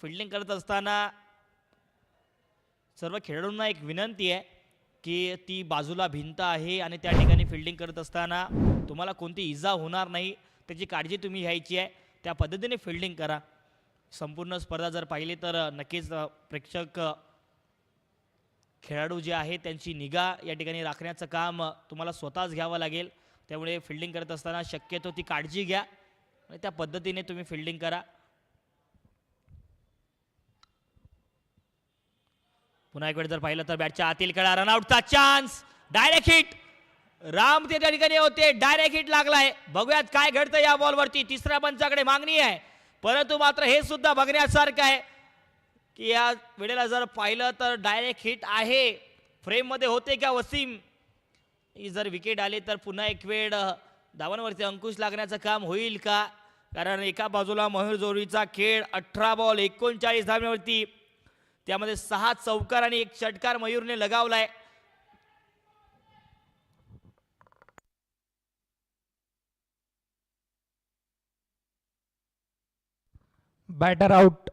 फिल्डिंग करत असताना सर्व खेळाडूंना एक विनंती आहे की ती बाजूला भिंत आहे आणि त्या ठिकाणी फिल्डिंग करत असताना तुम्हाला कोणती इजा होणार नाही त्याची काळजी तुम्ही घ्यायची आहे. त्या पद्धतीने फिल्डिंग करा. संपूर्ण स्पर्धा जर पाहिली तर नक्कीच प्रेक्षक खेळाडू जे आहेत त्यांची निगा या ठिकाणी राखण्याचं काम तुम्हाला स्वतःच घ्यावं लागेल. त्यामुळे फिल्डिंग करत असताना शक्यतो ती काळजी घ्या आणि त्या पद्धतीने तुम्ही फिल्डिंग करा. पुन्हा एक वेळ जर पाहिलं तर बॅटच्या आतील कडा रनआउटचा चान्स. Direct hit. राम त्या ठिकाणी होते. डायरेक्ट हिट लागलाय. बघूयात काय घडतं या बॉलवरती. तिसऱ्या पंचाकडे मागणी आहे परंतु मात्र हे सुद्धा बघण्यासारखं आहे की या वेळेला जर पाहिलं तर डायरेक्ट हिट आहे. फ्रेम मध्ये होते का वसीम. जर विकेट आले तर पुन्हा एक वेळ धावांवरती अंकुश लागण्याचं काम होईल का. कारण एका बाजूला मयूर जोहरीचा खेळ 18 बॉल 39 धावांवरती त्यामध्ये 6 चौकार आणि 1 षटकार मयूरने लगावलाय. Batter out.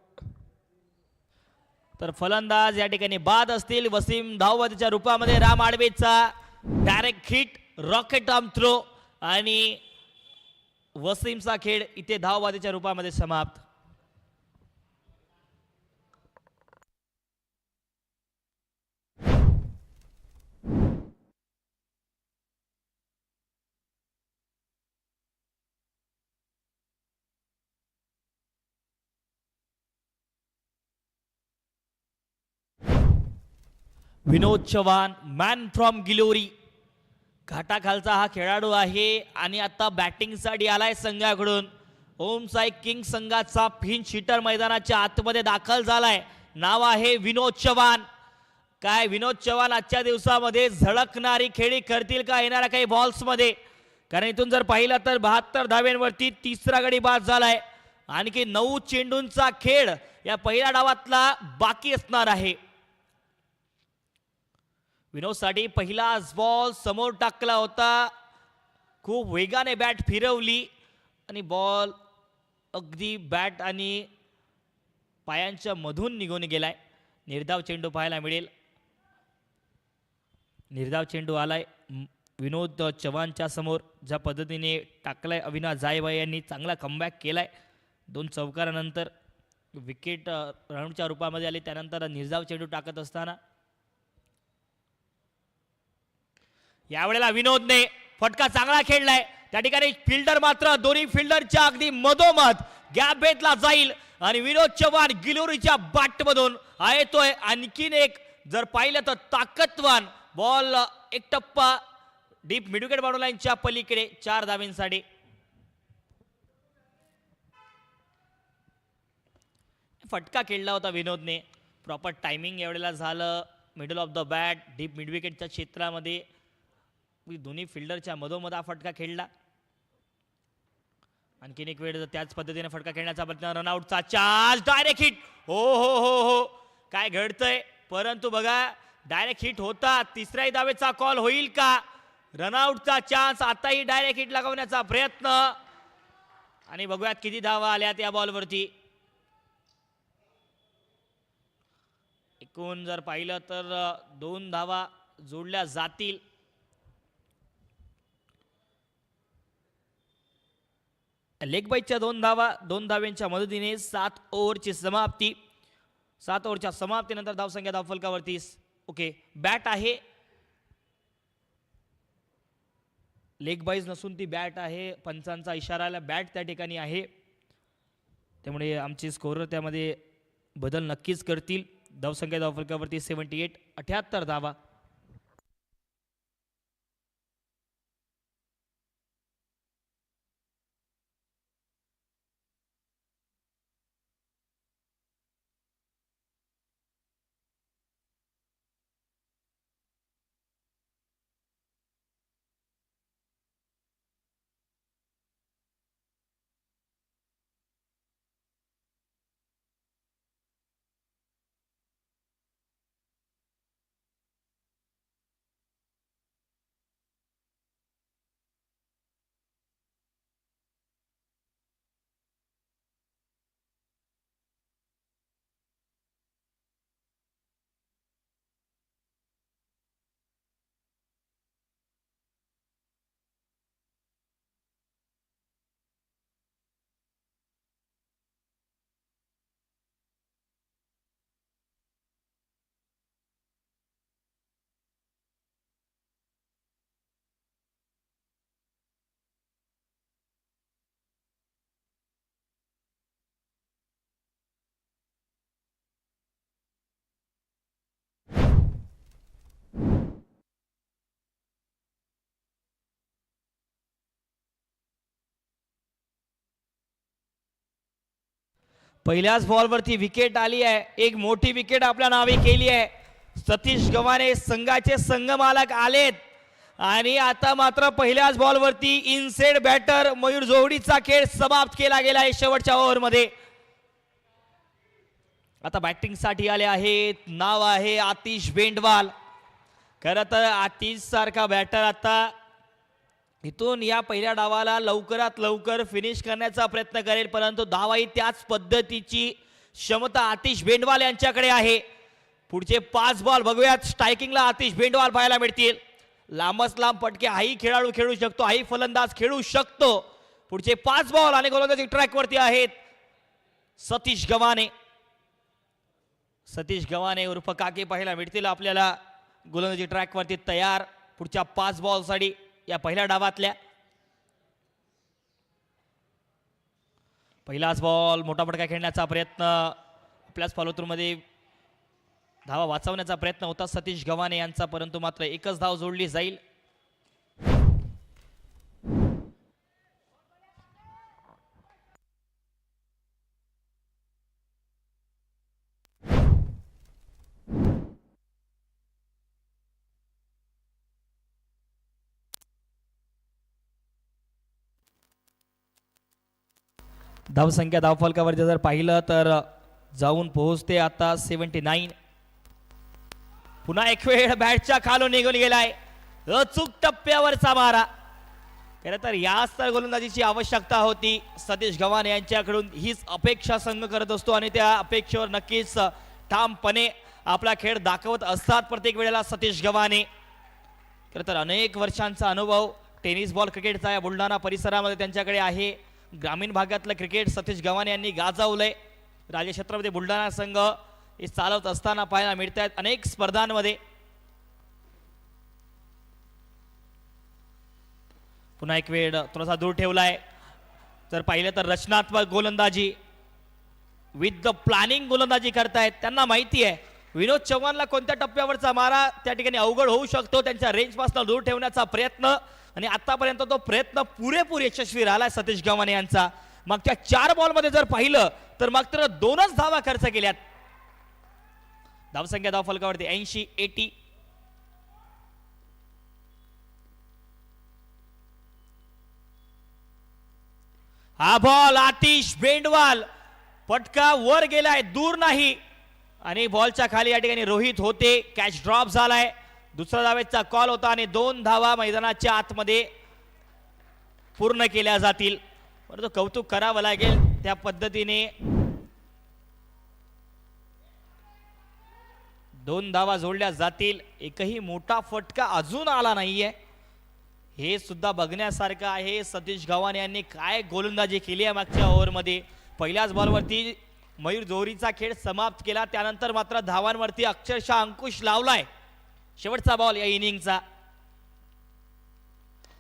तर फलंदाज या ठिकाणी बाद असतील. वसीम धाववादीच्या रूपामध्ये राम आडवेचा direct hit rocket arm throw आणि वसीमचा खेळ इथे धाववादीच्या रूपामध्ये समाप्त. विनोद चव्हाण मॅन फ्रॉम गिलोरी घाटाखालचा हा खेळाडू आहे आणि आता बॅटिंगसाठी आलाय संघाकडून. ओमसाई किंग संघाचा पिंच हिटर मैदानाच्या आतमध्ये दाखल झालाय. नाव आहे विनोद चव्हाण. काय विनोद चव्हाण आजच्या दिवसामध्ये झळकणारी खेळी करतील का येणाऱ्या काही बॉल्स मध्ये. कारण इथून जर पाहिलं तर 72 धाव्यांवरती तिसरा गडी बाद झालाय. आणखी 9 चेंडूंचा खेळ या पहिल्या डावातला बाकी असणार आहे. विनोदसाठी पहिलाच बॉल समोर टाकला होता खूप वेगाने बॅट फिरवली आणि बॉल अगदी बॅट आणि पायांच्या मधून निघून गेलाय. निर्धाव चेंडू पाहायला मिळेल. निर्धाव चेंडू आलाय विनोद चव्हाणच्या समोर. ज्या पद्धतीने टाकलाय अविनाश जायभाई यांनी चांगला कमबॅक केलाय. 2 चौकारानंतर विकेट रनआउटच्या रूपामध्ये आली. त्यानंतर निर्धाव चेंडू टाकत असताना यावेळेला विनोदने फटका चांगला खेळलाय. त्या ठिकाणी फिल्डर मात्र दोन्ही फिल्डरच्या अगदी मधोमध गॅप भेटला जाईल आणि विनोद चव्हाण गिलोरीच्या बॅट मधून येतोय आणखीन एक. जर पाहिलं तर ताकदवान बॉल एक टप्पा डीप मिडविकेट बाउंड्री लाईनच्या पलीकडे 4 धावांसाठी. फटका खेळला होता विनोदने. प्रॉपर टायमिंग यावेळेला झालं. Middle of the bat deep मिडविकेटच्या क्षेत्रामध्ये दोन्ही फिल्डरच्या मधोमध हा फटका खेळला. आणखीन एक वेळ त्याच पद्धतीने फटका खेळण्याचा प्रयत्न. रनआउटचा चार्ज डायरेक्ट हिट. हो हो हो हो काय घडतंय. परंतु बघा डायरेक्ट हिट होता. तिसऱ्याही धावेचा कॉल होईल का. रनआउटचा चान्स. आताही डायरेक्ट हिट लगावण्याचा प्रयत्न आणि बघूयात किती धावा आल्यात या बॉलवरती. एकूण जर पाहिलं तर 2 धावा जोडल्या जातील. लेग बाईच्या 2 धावा. 2 धाव्यांच्या मदतीने 7 ओव्हरची समाप्ती. 7 ओव्हरच्या समाप्तीनंतर धावसंख्या धावफलकावरती. ओके बॅट आहे. लेग बाईज नसून ती बॅट आहे. पंचांचा इशारा आला. बॅट त्या ठिकाणी आहे. त्यामुळे आमचे स्कोरर त्यामध्ये बदल नक्कीच करतील. धावसंख्या धावफलकावरती 78 78 धावा. पहिल्याच बॉलवरती विकेट आली आहे. एक मोठी विकेट आपल्या नावे केली आहे. सतीश गव्हाणे संघाचे संघमालक आलेत आणि आता मात्र पहिल्याच बॉलवरती इनसेड बॅटर मयूर जोहडीचा खेळ समाप्त केला गेला आहे शेवटच्या ओव्हरमध्ये. आता बॅटिंग साठी आले आहेत. नाव आहे आतिश बेंडवाल. खरं तर आतिश सारखा बॅटर आता इथून या पहिल्या डावाला लवकरात लवकर फिनिश करण्याचा प्रयत्न करेल. परंतु धावाही त्याच पद्धतीची क्षमता आतिश बेंडवाल यांच्याकडे आहे. पुढचे 5 बॉल बघूयात. स्ट्रायकिंगला आतिश बेंडवाल पाहायला मिळतील. लांबच लांब फटके हाही खेळाडू खेळू शकतो. हाही फलंदाज खेळू शकतो. पुढचे 5 बॉल आणि गोलंदाजी ट्रॅकवरती आहेत सतीश गव्हाणे. सतीश गव्हाणे उर्फ काके पाहायला मिळतील आपल्याला गोलंदाजी ट्रॅकवरती तयार पुढच्या 5 बॉलसाठी या पहिल्या डावातल्या. पहिलाच बॉल मोठा फटका खेळण्याचा प्रयत्न. आपल्याच फॉलोथ्रूमध्ये धावा वाचवण्याचा प्रयत्न होता सतीश गव्हाणे यांचा. परंतु मात्र एकच धाव जोडली जाईल. धावसंख्या धावफलकावर जर पाहिलं तर जाऊन पोहोचते आता 79. पुन्हा एक वेळ बॅटच्या खालून निघून गेलाय. अचूक टप्प्यावरचा मारा. खरं तर याच तर गोलंदाजीची आवश्यकता होती. सतीश गव्हाण यांच्याकडून हीच अपेक्षा संघ करत असतो आणि त्या अपेक्षेवर नक्कीच ठामपणे आपला खेळ दाखवत असतात प्रत्येक वेळेला सतीश गव्हाणे. खरं तर अनेक वर्षांचा अनुभव टेनिस बॉल क्रिकेटचा या बुलढाणा परिसरामध्ये त्यांच्याकडे आहे. ग्रामीण भागातलं क्रिकेट सतीश गव्हाणे यांनी गाजवलंय. राजे छत्रपती बुलढाणा संघ हे चालवत असताना पाहायला मिळत आहेत अनेक स्पर्धांमध्ये. पुन्हा एक वेळ थोडासा दूर ठेवलाय. जर पाहिलं तर रचनात्मक गोलंदाजी विथ द प्लॅनिंग गोलंदाजी करतायत. त्यांना माहिती आहे विनोद चव्हाणला कोणत्या टप्प्यावरचा मारा त्या ठिकाणी अवघड होऊ शकतो. त्यांच्या रेंजपासून दूर ठेवण्याचा प्रयत्न आणि आतापर्यंत तो प्रयत्न पुरेपूर यशस्वी राहिलाय सतीश गव्हाणे यांचा. मागच्या 4 बॉलमध्ये जर पाहिलं तर मात्र 2च धावा खर्च केल्यात. धावसंख्या धाव फलकावरती 80. हा बॉल आतिश बेंडवाल पटका वर गेलाय दूर नाही आणि बॉलच्या खाली या ठिकाणी रोहित होते. कॅच ड्रॉप झालाय. दुसरा धावेचा कॉल होता आणि 2 धावा मैदानाच्या आतमध्ये पूर्ण केल्या जातील. परंतु कौतुक करावं लागेल त्या पद्धतीने 2 धावा जोडल्या जातील. एकही मोठा फटका अजून आला नाहीये. हे सुद्धा बघण्यासारखं आहे. सतीश गव्हाणे यांनी काय गोलंदाजी केली आहे मागच्या ओव्हरमध्ये. पहिल्याच बॉलवरती मयूर जोहरीचा खेळ समाप्त केला. त्यानंतर मात्र धावांवरती अक्षरशः अंकुश लावलाय. शेवटचा बॉल या इनिंगचा.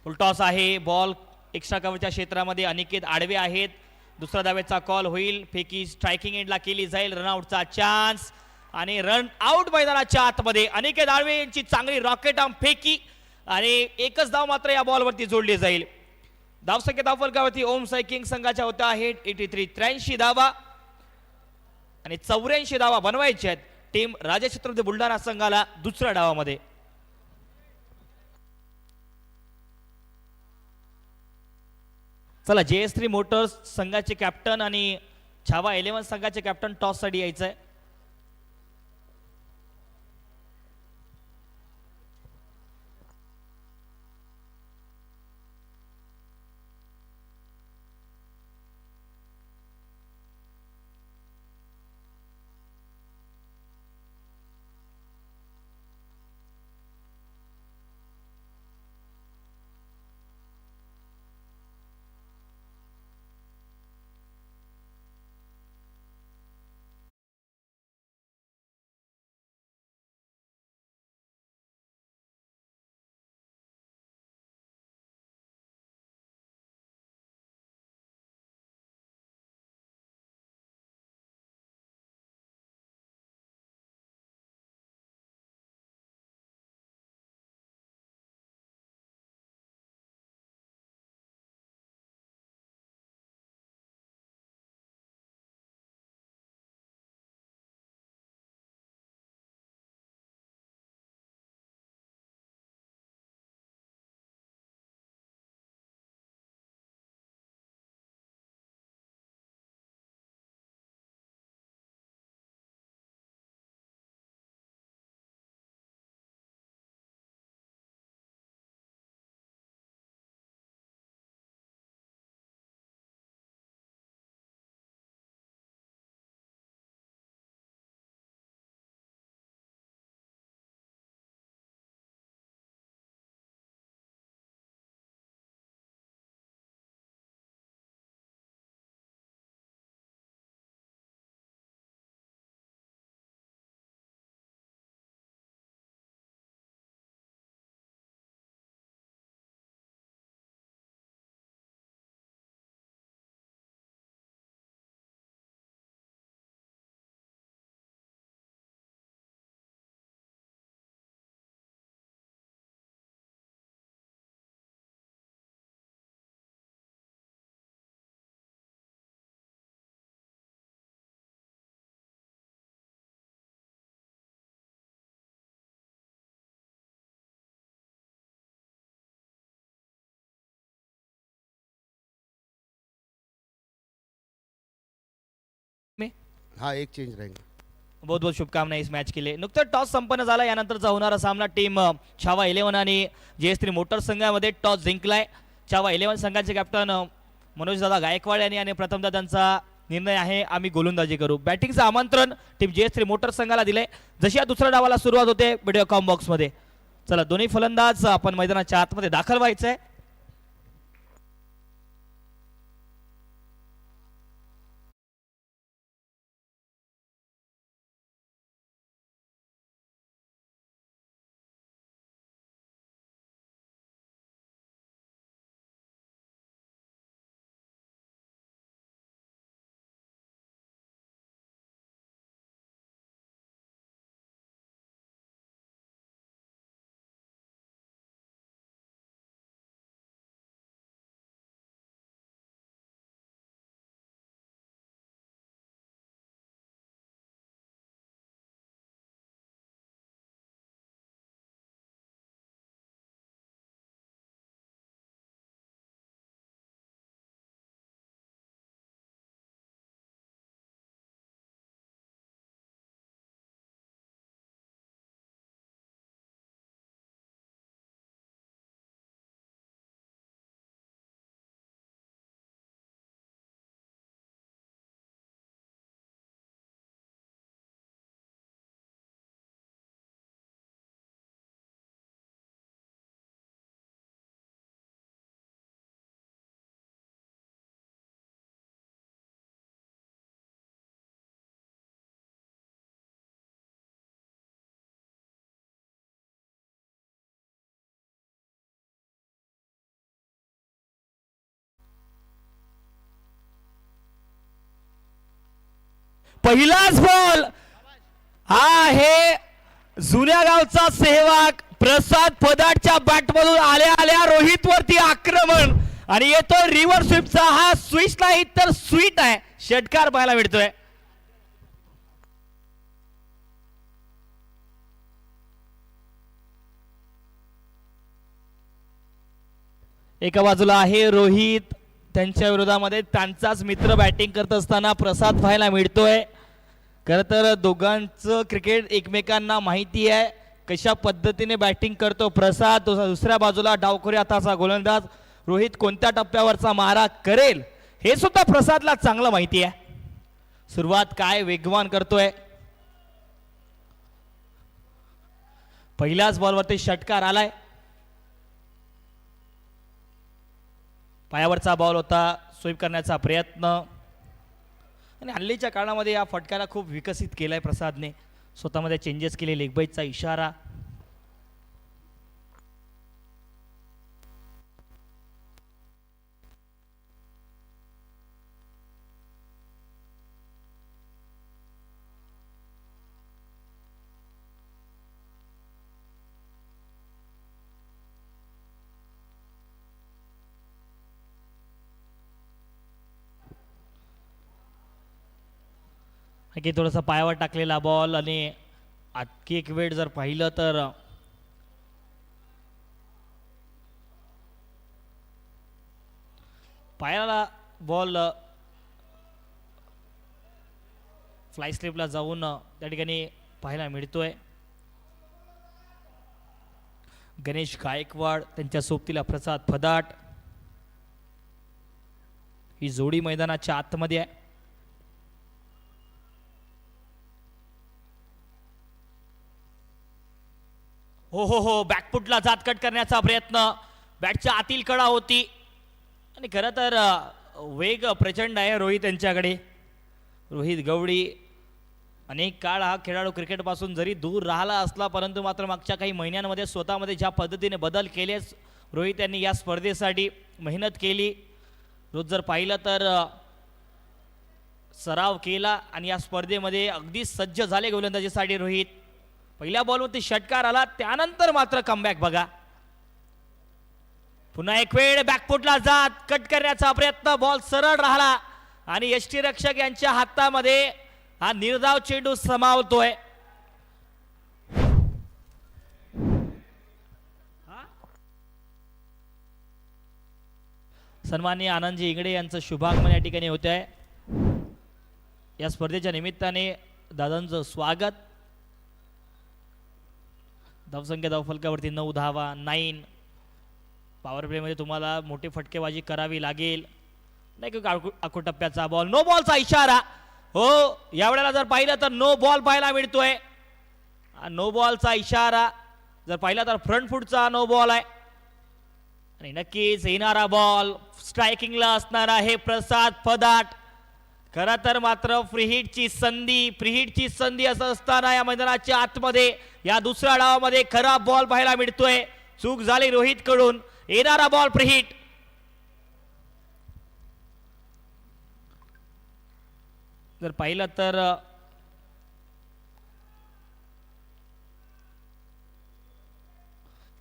फुलटॉस आहे. बॉल एक्स्ट्रा कव्हरच्या क्षेत्रामध्ये अनिकेत आडवे आहेत. दुसरा धावेचा कॉल होईल. फेकी स्ट्रायकिंग एंडला केली जाईल. रनआउटचा चान्स आणि रन आउट मैदानाच्या आतमध्ये. अनिकेत आडवे यांची चांगली रॉकेट आर्म फेकी आणि एकच धाव मात्र या बॉलवरती जोडली जाईल. धावसंख्या धावफलकावरती ओम साई किंग संघाच्या होत्या आहेत 83 धावा आणि 84 धावा बनवायच्या आहेत टीम राजे छत्रपती बुलढाणा संघाला दुसऱ्या डावामध्ये. चला JS3 मोटर्स संघाचे कॅप्टन आणि छावा 11 संघाचे कॅप्टन टॉस साठी यायचं आहे. हाँ एक चेंज रहेंगे. बहुत बहुत शुभकामनाएं इस मॅच के लिए. नुकतं टॉस संपन्न झाला. यानंतरचा होणारा सामना टीम छावा 11 आणि JS3 मोटर्स संघामध्ये टॉस जिंकलाय. चावा 11 संघाचे कॅप्टन मनोजदादा गायकवाड यांनी आणि प्रथमतः त्यांचा निर्णय आहे आम्ही गोलंदाजी करू. बॅटिंगचं आमंत्रण टीम JS3 मोटर संघाला दिले. जशी या दुसऱ्या डावाला सुरुवात होते व्हिडिओकॉम बॉक्समध्ये. चला दोन्ही फलंदाज आपण मैदानाच्या आतमध्ये दाखल व्हायचं आहे. पहिलाच बॉल हा आहे जुन्या गावचा सेहवाग प्रसाद पदार्टच्या बॅटमधून आल्या आल्या रोहित वरती आक्रमण आणि येतो रिव्हर्स स्वीपचा. हा स्विच नाही तर स्वीट आहे. षटकार पाहायला मिळतोय. एका बाजूला आहे रोहित, त्यांच्या विरोधामध्ये त्यांचाच मित्र बॅटिंग करत असताना प्रसाद पाहायला मिळतोय. खरं तर दोघांचं क्रिकेट एकमेकांना माहिती आहे कशा पद्धतीने बॅटिंग करतो प्रसाद. दुसऱ्या बाजूला डावखोरी हाताचा गोलंदाज रोहित कोणत्या टप्प्यावरचा मारा करेल हे सुद्धा प्रसादला चांगलं माहिती आहे. सुरुवात काय वेगवान करतोय. पहिल्याच बॉलवरती षटकार आलाय. पायावरचा बॉल होता, स्वीप करण्याचा प्रयत्न आणि हल्लीच्या काळामध्ये या फटक्याला खूप विकसित केलाय प्रसादने. स्वतःमध्ये चेंजेस केले. लेगबाईचा इशारा. की थोडासा पायावर टाकलेला बॉल आणि आणखी एक वेळ जर पाहिलं तर पायाला बॉल फ्लाय स्लिपला जाऊन त्या ठिकाणी पाहायला मिळतोय. गणेश गायकवाड त्यांच्या सोबतीला प्रसाद पदार्ट. ही जोडी मैदानाच्या आतमध्ये आहे. हो हो हो बॅकफुटला जात कट करण्याचा प्रयत्न. बॅटच्या आतील कडा होती आणि खरं तर वेग प्रचंड आहे रोहित यांच्याकडे. रोहित गवडी अनेक काळ हा खेळाडू क्रिकेटपासून जरी दूर राहिला असला परंतु मात्र मागच्या काही महिन्यांमध्ये स्वतःमध्ये ज्या पद्धतीने बदल केले रोहित यांनी या स्पर्धेसाठी मेहनत केली. रोज जर पाहिलं तर सराव केला आणि या स्पर्धेमध्ये अगदी सज्ज झाले गोलंदाजीसाठी रोहित. पहिल्या बॉलवरती षटकार आला त्यानंतर मात्र कमबॅक बघा. पुन्हा एक वेळ बॅकफुटला जात कट करण्याचा प्रयत्न. बॉल सरळ राहिला आणि यष्टीरक्षक यांच्या हातामध्ये हा निर्धाव चेंडू समावतोय. सन्माननीय आनंदजी इंगडे यांचं शुभागमन या ठिकाणी होत आहे. या स्पर्धेच्या निमित्ताने दादांचं स्वागत. धावसंख्या धावफलकावरती 9 धावा 9. पॉवर प्लेमध्ये तुम्हाला मोठी फटकेबाजी करावी लागेल. नाही की आखो टप्प्याचा बॉल, नो बॉलचा इशारा. हो, यावेळेला जर पाहिलं तर नो बॉल पाहायला मिळतोय. नो बॉलचा इशारा जर पाहिला तर फ्रंट फूटचा नो बॉल आहे. आणि नक्कीच येणारा बॉल स्ट्रायकिंगला असणार आहे प्रसाद फदाट. खरं तर मात्र फ्रीहिटची संधी असं असताना या मैदानाच्या आतमध्ये या दुसऱ्या डावामध्ये खराब बॉल पाहायला मिळतोय. चूक झाली रोहित कडून. येणारा बॉल फ्रीहिट. जर पाहिलं तर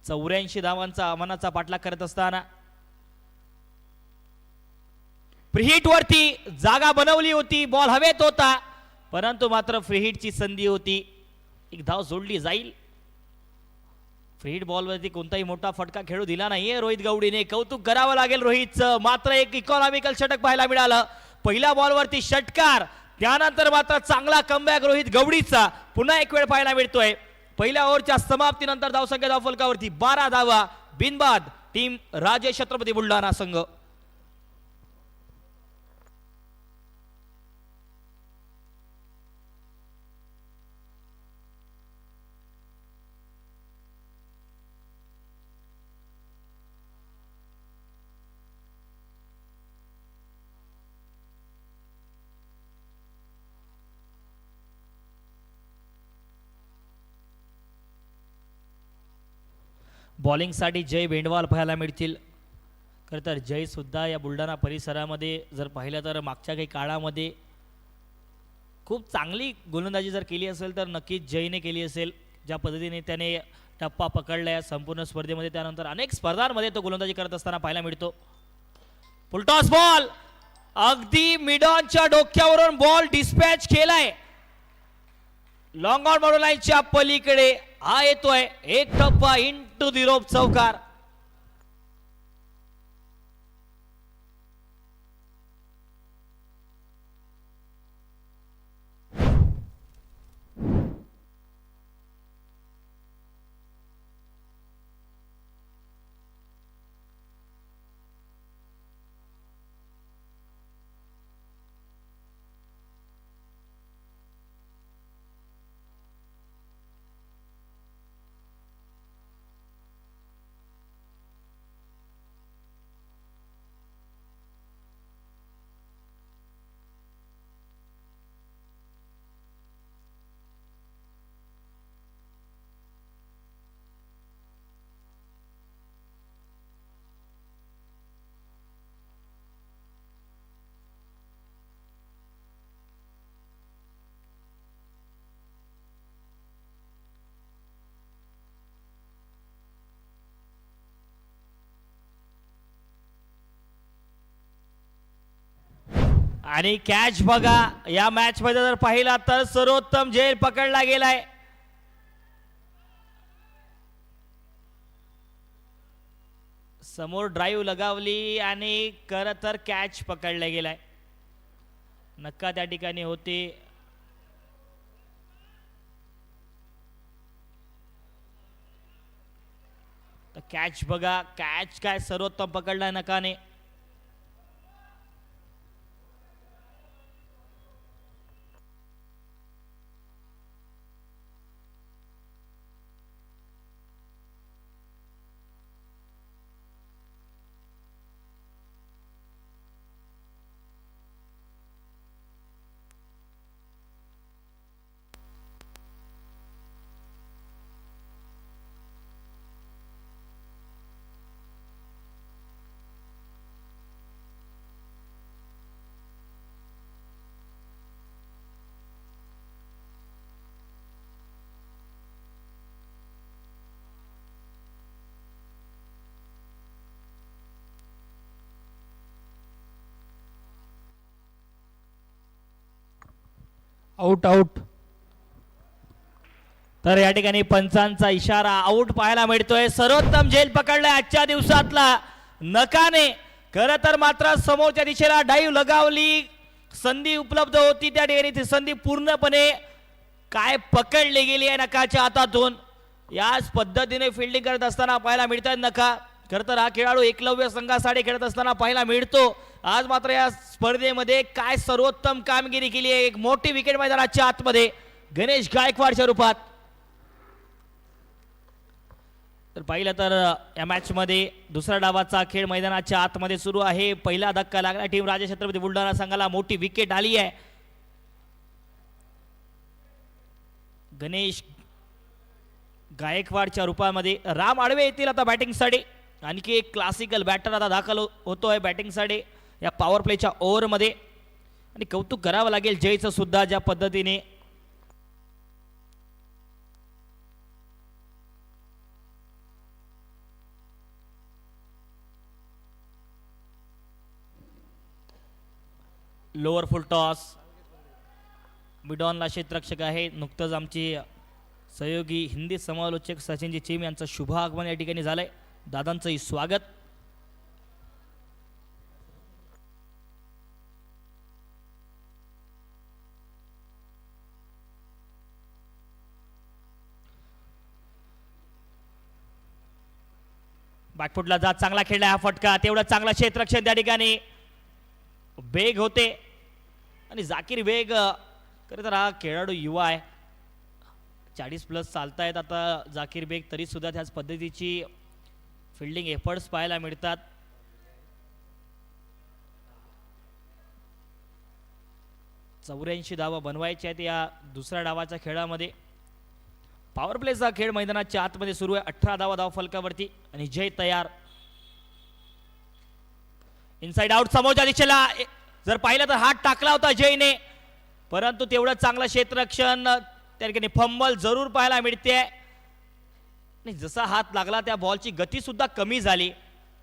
84 धावांचा अमानाचा पाठलाग करत असताना फ्रीहिट वरती जागा बनवली होती, बॉल हवेत होता, परंतु मात्र फ्रीहिटची संधी होती. एक धाव जोडली जाईल. फ्रीहिट बॉलवरती कोणताही मोठा फटका खेळू दिला नाहीये रोहित गवडीने. कौतुक करावं लागेल रोहितचं. मात्र एक इकॉनॉमिकल षटक पाहायला मिळालं. पहिल्या बॉलवरती षटकार, त्यानंतर मात्र चांगला कमबॅक रोहित गवडीचा पुन्हा एक वेळ पाहायला मिळतोय. पहिल्या ओव्हरच्या समाप्तीनंतर धावसंख्या धावफलकावरती 12 धावा बिनबाद टीम राजे छत्रपती बुलढाणा संघ. बॉलिंगसाठी जय बेंडवाल पाहायला मिळतील. खरं तर जय सुद्धा या बुलढाणा परिसरामध्ये जर पाहिलं तर मागच्या काही काळामध्ये खूप चांगली गोलंदाजी जर केली असेल तर नक्कीच जयने केली असेल. ज्या पद्धतीने त्याने टप्पा पकडला या संपूर्ण स्पर्धेमध्ये, त्यानंतर अनेक स्पर्धांमध्ये तो गोलंदाजी करत असताना पाहायला मिळतो. फुलटॉस बॉल अगदी मिडॉनच्या डोक्यावरून बॉल डिस्पॅच केलाय. लॉंग ऑन बॉर्डर लाईनच्या पलीकडे हा येतोय. एक टप्पा इंटू दी रोप चौकार. आणि कॅच बघा, या मॅच मध्ये जर पाहिला तर सर्वोत्तम झेल पकडला गेलाय. समोर ड्राईव्ह लगावली आणि खरं तर कॅच पकडला गेलाय. नक्का त्या ठिकाणी होते. कॅच बघा, कॅच काय सर्वोत्तम पकडलाय नकाने. Out out. तर या ठिकाणी पंचांचा इशारा, आउट पाहायला मिळतोय. सर्वोत्तम झेल पकडलाय आजच्या दिवसातला नकाने. खरं तर मात्र समोरच्या दिशेला डाईव्ह लगावली, संधी उपलब्ध होती त्या ठिकाणी, ती संधी पूर्णपणे काय पकडली गेली आहे नकाच्या हातातून. याच पद्धतीने फिल्डिंग करत असताना पाहायला मिळतात नका. खरं तर हा खेळाडू एकलव्य संघासाठी खेळत असताना पाहायला मिळतो. आज मात्र या स्पर्धेमध्ये काय सर्वोत्तम कामगिरी केली आहे. एक मोठी विकेट मैदानाच्या आतमध्ये गणेश गायकवाडच्या रूपात. तर पाहिलं तर या मॅच मध्ये दुसऱ्या डावाचा खेळ मैदानाच्या आतमध्ये सुरू आहे. पहिला धक्का लागला टीम राजा छत्रपती बुलढाणा संघाला. मोठी विकेट आली आहे. गणेश गायकवाडच्या रूपामध्ये राम आडवे येतील आता बॅटिंगसाठी. आणखी एक क्लासिकल बॅटर आता दाखल होतोय बॅटिंगसाठी या पॉवर प्लेच्या ओव्हरमध्ये. आणि कौतुक करावं लागेल जयचं सुद्धा, ज्या पद्धतीने लोअर फुल टॉस. मिडॉनला क्षेत्ररक्षक आहे. नुकतंच आमची सहयोगी हिंदी समालोचक सचिनजी चीम यांचं शुभ आगमन या ठिकाणी झालंय. दादांचंही स्वागत. बॅकफुटला जात चांगला खेळला हा फटका. तेवढं चांगला क्षेत्ररक्षण त्या ठिकाणी. बेग होते आणि जाकीर बेग खरं तर हा खेळाडू युवा आहे. 40+ चालतायत आता जाकीर बेग, तरी सुद्धा त्याच पद्धतीची फिल्डिंग एफर्ट्स पाहायला मिळतात. चौऱ्याऐंशी धावा बनवायच्या आहेत या दुसऱ्या डावाच्या खेळामध्ये. पॉवर प्लेचा खेळ मैदानाच्या आतमध्ये सुरू आहे. 18 धावा धाव फलकावरती आणि जय तयार. इनसाइड आउट समोरच्या दिशेला जर पाहिलं तर हात टाकला होता जयने, परंतु तेवढं चांगलं क्षेत्ररक्षण. त्या ठिकाणी फंबल जरूर पाहायला मिळते. आणि जसा हात लागला त्या बॉलची गती सुद्धा कमी झाली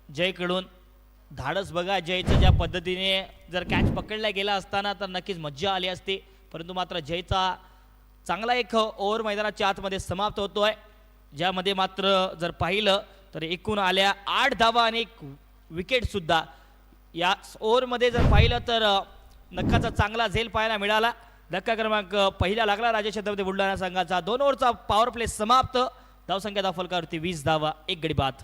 जयकडून. धाडस बघा जयचं, ज्या पद्धतीने जर कॅच पकडला गेला असताना तर नक्कीच मज्जा आली असती. परंतु मात्र जयचा चांगला एक ओव्हर मैदानाच्या आतमध्ये समाप्त होतोय, ज्यामध्ये मात्र जर पाहिलं तर एकूण आल्या 8 धावा आणि एक विकेट सुद्धा. या ओव्हरमध्ये जर पाहिलं तर नक्काचा चांगला झेल पाहायला मिळाला. धक्का क्रमांक पहिला लागला राजा छत्रपती बुलढाणा संघाचा. 2 ओव्हरचा पॉवर प्ले समाप्त. धावसंख्या धाव फलकावरती 20 धावा, 1 गडी बाद.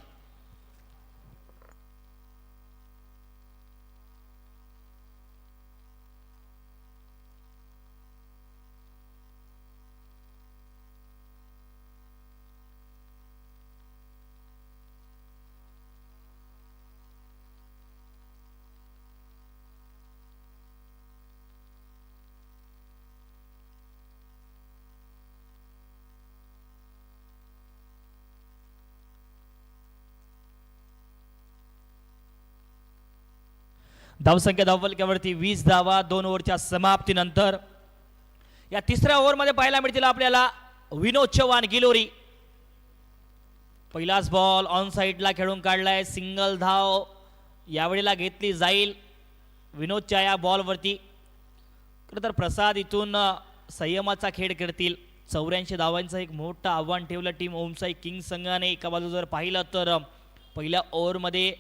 धावसंख्या धावफलकावरती 20 धावा 2 ओव्हरच्या समाप्तीनंतर. या तिसऱ्या ओव्हरमध्ये पाहायला मिळतील आपल्याला विनोद चव्हाण गिलोरी. पहिलाच बॉल ऑन साईडला खेळून काढलाय. सिंगल धाव यावेळेला घेतली जाईल विनोदच्या या बॉलवरती. खरं तर प्रसाद इथून संयमाचा खेळ करतील. 84 धावांचं एक मोठं आव्हान ठेवलं टीम ओमसाई किंग संघाने. एका बाजू जर पाहिलं तर पहिल्या ओव्हरमध्ये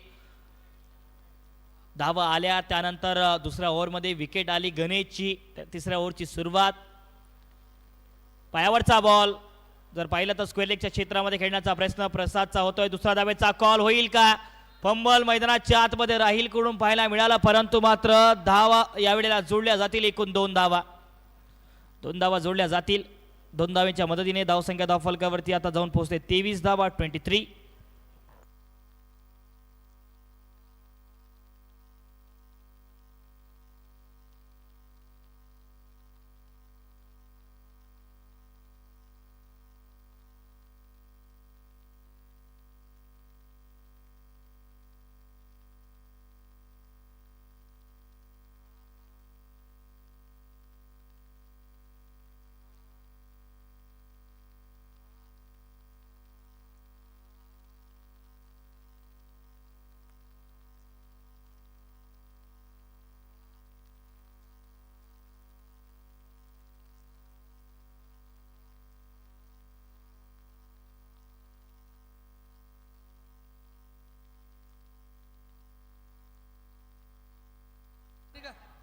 धावा आल्या, त्यानंतर दुसऱ्या ओव्हरमध्ये विकेट आली गणेशची. तिसऱ्या ओव्हरची सुरुवात. पायावरचा बॉल जर पाहिलं तर स्क्वेअर लेगच्या क्षेत्रामध्ये खेळण्याचा प्रयत्न प्रसादचा होतोय. दुसरा धावेचा कॉल होईल का? फंबल मैदानाच्या आतमध्ये राहील कडून पाहायला मिळाला, परंतु मात्र धावा यावेळेला जोडल्या जातील. एकूण 2 धावा. 2 धावा जोडल्या जातील. 2 धावेच्या मदतीने धावसंख्या धाव फलकावरती आता जाऊन पोहोचते 23 धावा, 23.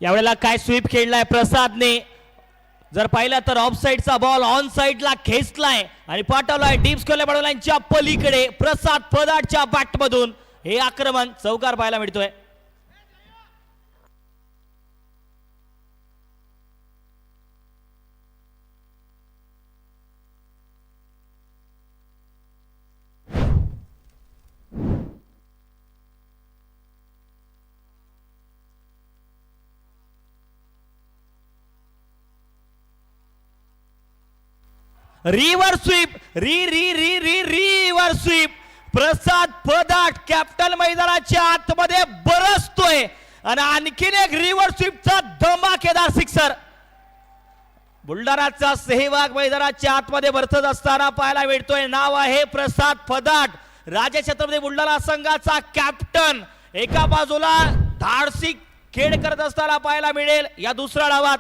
यावेळेला काय स्वीप खेळलाय प्रसादने. जर पाहिलं तर ऑफ साइडचा बॉल ऑन साइडला खेचलाय आणि पाठवलाय डीप स्क्वेअर बॉर्डर लाईनच्या पलीकडे. प्रसाद फदाडच्या बॅटमधून हे आक्रमण चौकार पाहायला मिळतोय. Reverse sweep reverse sweep. Prasad Padat captain मैदानाच्या आतमध्ये बरसतोय आणि आणखीन एक रिव्हर स्वीपचा धमाकेदार सिक्सर बुलढाणाचा सेहवाग मैदानाच्या आतमध्ये बरसत असताना पाहायला मिळतोय. नाव आहे प्रसाद पदाट, राजे छत्रपती बुलढाणा संघाचा कॅप्टन. एका बाजूला धाडसी खेळ करत असताना पाहायला मिळेल. या दुसऱ्या डावात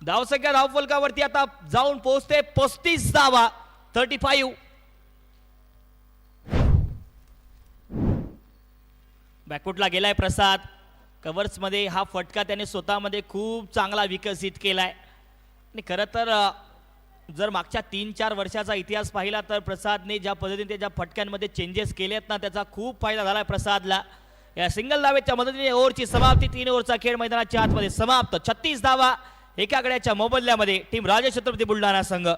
धावसंख्या धावफलकावरती आता जाऊन पोहोचते 35 धावा, 35. बॅकफुटला गेलाय प्रसाद. कव्हर्स मध्ये हा फटका त्याने स्वतःमध्ये खूप चांगला विकसित केलाय. आणि खरं तर जर मागच्या 3-4 वर्षाचा इतिहास पाहिला तर प्रसादने ज्या पद्धतीने त्याच्या फटक्यांमध्ये चेंजेस केलेत ना, त्याचा खूप फायदा झालाय प्रसादला. या सिंगल धावेच्या मदतीने ओव्हरची समाप्ती. 3 ओव्हरचा खेळ मैदानाच्या आतमध्ये समाप्त. 36 धावा एका गड्याच्या मोबदल्यामध्ये टीम राजे छत्रपती बुलढाणा संघ.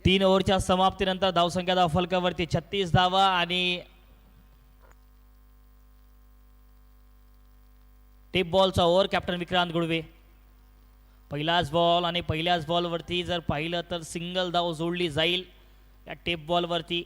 तीन ओव्हरच्या समाप्तीनंतर धावसंख्या धावफलकावरती 36 धावा आणि टेप बॉलचा ओव्हर कॅप्टन विक्रांत गुडवे. पहिलाच बॉल आणि पहिल्याच बॉलवरती जर पाहिलं तर सिंगल धाव जोडली जाईल या टेप बॉलवरती.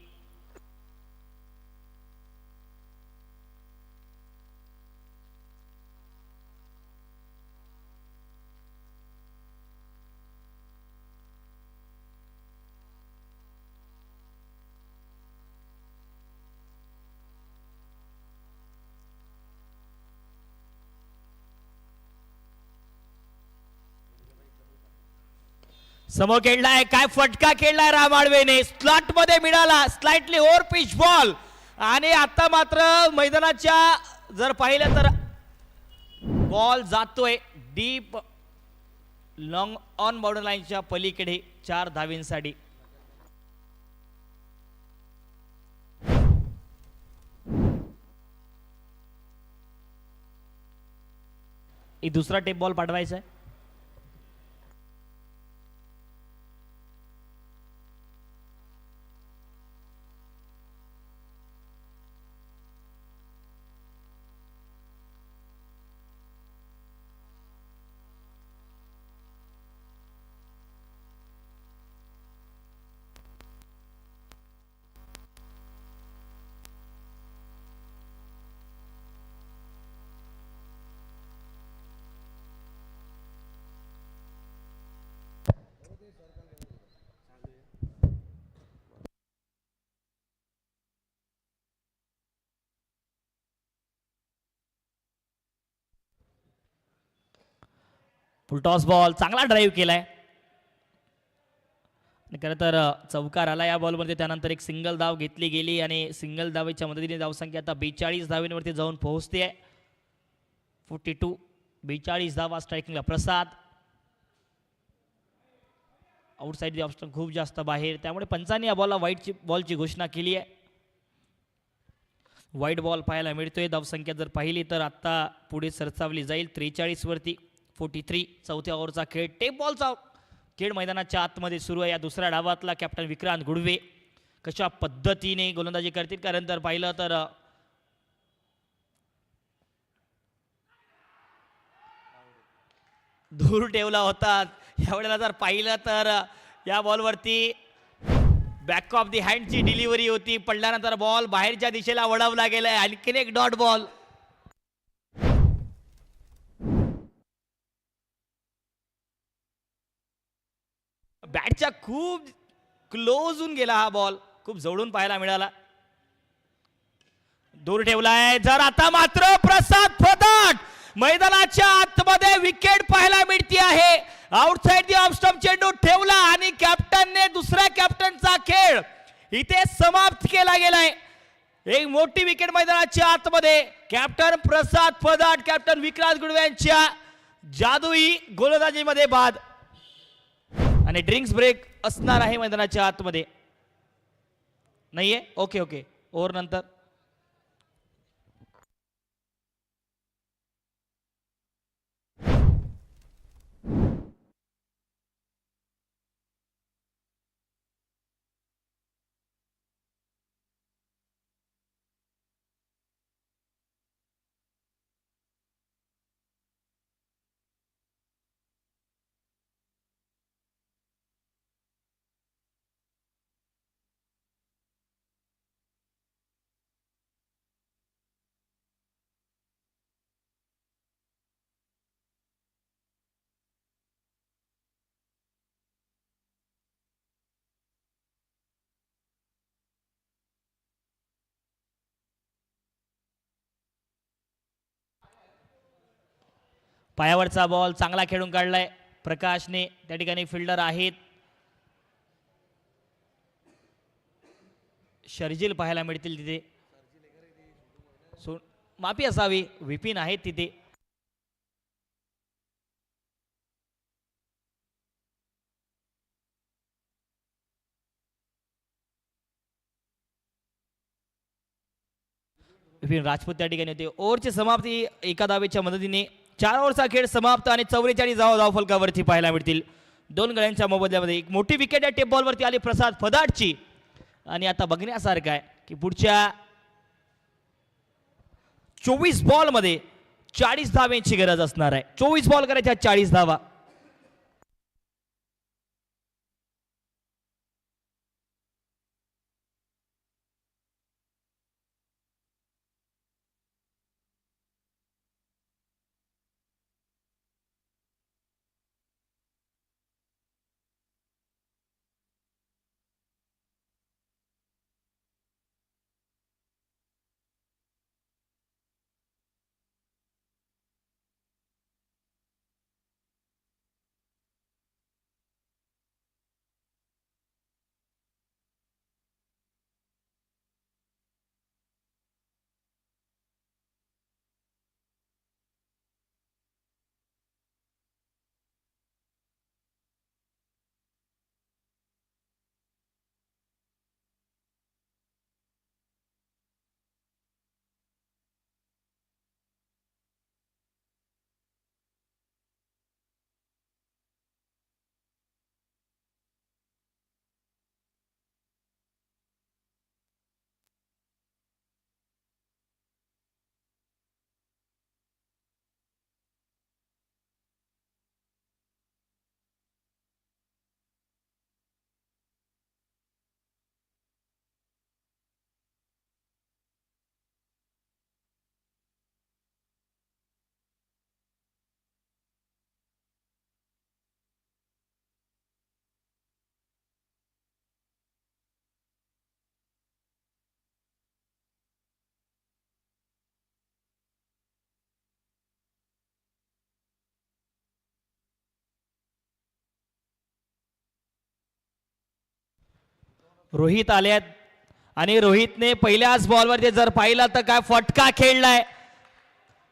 समोर खेळलाय, काय फटका खेळलाय रामाडवेने. स्लॉट मध्ये मिळाला, स्लाइटली ओव्हर पिच बॉल. आणि आता मात्र मैदानाच्या जर पाहिलं तर बॉल जातोय डीप लॉंग ऑन बाउंड्री लाईनच्या पलीकडे 4 धावींसाठी. एक दुसरा टेप बॉल पाठवायचा आहे. फुलटॉस बॉल, चांगला ड्राईव्ह केलाय. खरं तर चौकार आला या बॉलमध्ये. त्यानंतर एक सिंगल धाव घेतली गेली आणि सिंगल धावेच्या मदतीने धावसंख्या आता 42 धावेवरती जाऊन पोहोचते. 42, 42 धावा स्ट्रायकिंगला प्रसाद. आउटसाइड ऑप्शन खूप जास्त बाहेर, त्यामुळे पंचांनी या बॉलला बॉलची घोषणा केली आहे. वाईट बॉल पाहायला मिळतोय. धावसंख्या जर पाहिली तर आत्ता पुढे सरसावली जाईल 43 वरती 43. चौथ्या ओव्हरचा खेळ, टेप बॉलचा खेळ मैदानाच्या आतमध्ये सुरू आहे. या दुसऱ्या डावातला कॅप्टन विक्रांत गुडवे कशा पद्धतीने गोलंदाजी करतील, कारण जर पाहिलं तर दूर ठेवला होता. यावेळेला जर पाहिलं तर या बॉलवरती बॅक ऑफ दी हँडची डिलिव्हरी होती. पडल्यानंतर बॉल बाहेरच्या दिशेला वळवला गेलाय. आणखीन एक डॉट बॉल. बॅटच्या खूप क्लोज होऊन गेला हा बॉल, खूप जवळून पाहायला मिळाला. दूर ठेवलाय. जर आता मात्र प्रसाद फदाट मैदानाच्या आतमध्ये विकेट पाहायला मिळते आहे. आउटसाइड दी ऑफ स्टंप चेंडू ठेवला आणि कॅप्टनने दुसऱ्या कॅप्टनचा खेळ इथे समाप्त केला गेलाय. एक मोठी विकेट मैदानाच्या आतमध्ये. कॅप्टन प्रसाद फदाट, कॅप्टन विक्रांत गुडवे यांच्या जादुई गोलंदाजीमध्ये बाद. आणि ड्रिंक्स ब्रेक असणार आहे मैदानाच्या आतमध्ये. नाहीये? Okay okay. ओव्हर नंतर पायावरचा बॉल चांगला खेळून काढलाय प्रकाशने. त्या ठिकाणी फिल्डर आहेत शर्जिल पाहायला मिळतील तिथे. माफी असावी, विपिन आहेत तिथे. विपिन राजपूत त्या ठिकाणी होते. ओव्हरची समाप्ती एका धावेच्या मदतीने. 4 ओव्हरचा खेळ समाप्त आणि 44 धावफलकावरती पाहायला मिळतील. 2 गड्यांच्या मोबदल्यामध्ये एक मोठी विकेट या टेप बॉलवरती आली प्रसाद फदाटची. आणि आता बघण्यासारखं आहे की पुढच्या 24 बॉलमध्ये 40 धाव्यांची गरज असणार आहे. 24 बॉल करायच्या 40 धावा. रोहित आल्यात आणि रोहितने पहिल्याच बॉलवरती जर पाहिलं तर काय फटका खेळलाय.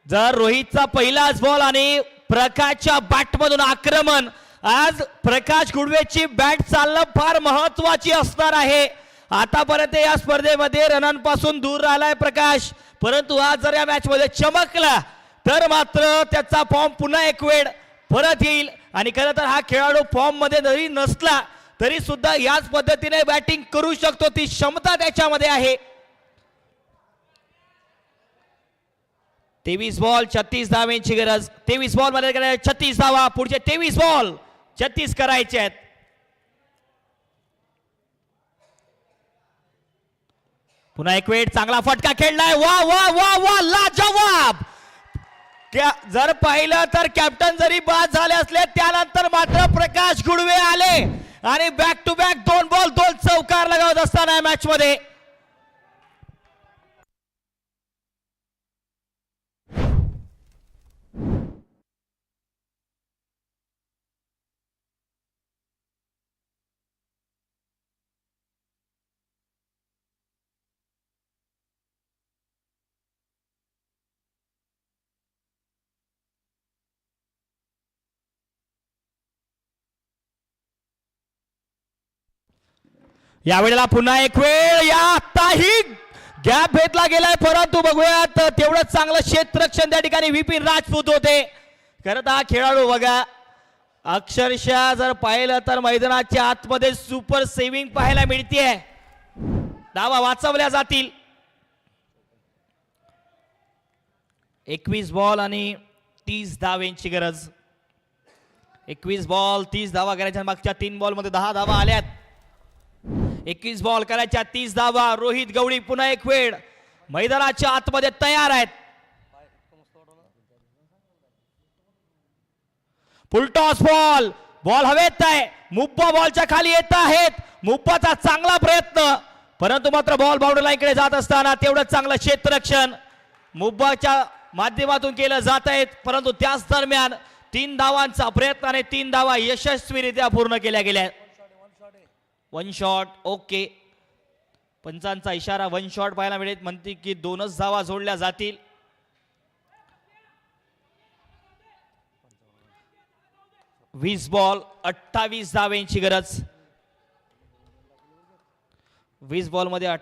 जर रोहितचा पहिलाच बॉल आणि प्रकाशच्या बॅटमधून आक्रमण. आज प्रकाश गुडवेची बॅट चालणं फार महत्वाची असणार आहे. आतापर्यंत या स्पर्धेमध्ये रनांपासून दूर राहिलाय प्रकाश, परंतु आज जर या मॅच मध्ये चमकला तर मात्र त्याचा फॉर्म पुन्हा एक वेळ परत येईल. आणि खरं तर हा खेळाडू फॉर्म मध्ये जरी नसला तरी सुद्धा याच पद्धतीने बॅटिंग करू शकतो, ती क्षमता त्याच्यामध्ये आहे. 23 बॉल 36 धावांची गरज. 23 बॉल मध्ये 36 धावा, पुढचे 23 बॉल 36 करायचे आहेत. पुन्हा एक वेळ चांगला फटका खेळलाय. वा वा वा वा लाजवाब. जर पाहिलं तर कॅप्टन जरी बाद झाले असले त्यानंतर मात्र प्रकाश गुडवे आले आणि बॅक टू बॅक 2 बॉल 2 चौकार लगावत असताना मॅच मध्ये यावेळेला पुन्हा एक वेळ. या आताही गॅप घेतला गेलाय, परंतु बघूयात तेवढंच चांगलं क्षेत्ररक्षण त्या ठिकाणी विपिन राजपूत होते. खरं तर हा खेळाडू बघा अक्षरशः जर पाहिलं तर मैदानाच्या आतमध्ये सुपर सेव्हिंग पाहायला मिळते. धावा वाचवल्या जातील. 21 बॉल आणि 30 धावांची गरज. 21 बॉल 30 धावा करायच्या, मागच्या 3 बॉल मध्ये 10 धावा आल्यात. 21 बॉल करायच्या 30 धावा. रोहित गवळी पुन्हा एक वेळ मैदानाच्या आतमध्ये तयार आहेत. फुलटॉस बॉल, बॉल हवेत आहे. मुब्बा बॉलच्या खाली येत आहेत. मुब्बाचा चांगला प्रयत्न, परंतु मात्र बॉल बाउंड्री लाईनकडे जात असताना तेवढं चांगलं क्षेत्ररक्षण मुब्बाच्या माध्यमातून केलं जात आहेत. परंतु त्याच दरम्यान 3 धावांचा प्रयत्न आणि 3 धावा यशस्वीरित्या पूर्ण केल्या गेल्या. 1 शॉट. ओके, पंचांचा इशारा 1 शॉट पाहायला मिळेल, म्हणते की 2च धावा जोडल्या जातील. वीस बॉल 28 धावांची गरज. 20 बॉल मध्ये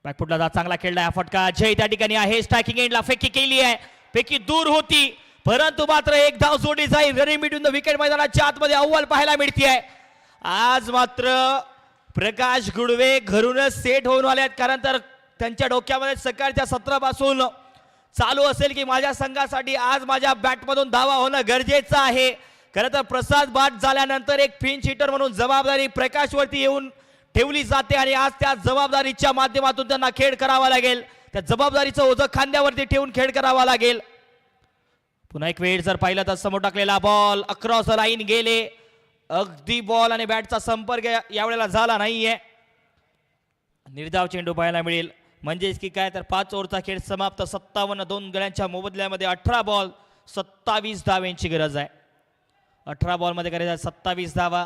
बॅकफुटला चांगला खेळला हा फटका. जय त्या ठिकाणी आहे, स्ट्रायकिंग एंडला फेकी केली आहे, फेकी दूर होती, परंतु मात्र एक धाव जोडली जाईल. रनिंग बिटवीन द विकेट मैदानाच्या आतमध्ये अव्वल पाहायला मिळते आहे. आज मात्र प्रकाश गुडवे घरूनच सेट होऊन आले आहेत, कारण तर त्यांच्या डोक्यामध्ये सकाळच्या सत्रापासून चालू असेल की माझ्या संघासाठी आज माझ्या बॅटमधून धावा होणं गरजेचं आहे. खरं तर प्रसाद बाद झाल्यानंतर एक पिंच हिटर म्हणून जबाबदारी प्रकाशवरती येऊन ठेवली जाते आणि आज त्या जबाबदारीच्या माध्यमातून त्यांना खेळ करावा लागेल. त्या जबाबदारीचं ओझं खांद्यावरती ठेवून खेळ करावा लागेल. पुन्हा एक वेळ जर पाहिलं तर समोर टाकलेला बॉल अक्रॉस लाईन गेले. अगदी बॉल आणि बॅटचा संपर्क यावेळेला झाला नाहीये. निर्धाव चेंडू पाहायला मिळेल, म्हणजेच की काय तर 5 ओव्हरचा खेळ समाप्त. 57 2 गड्यांच्या मोबदल्यामध्ये 18 बॉल 27 धावांची गरज आहे. 18 बॉल मध्ये करायचा 27 धावा.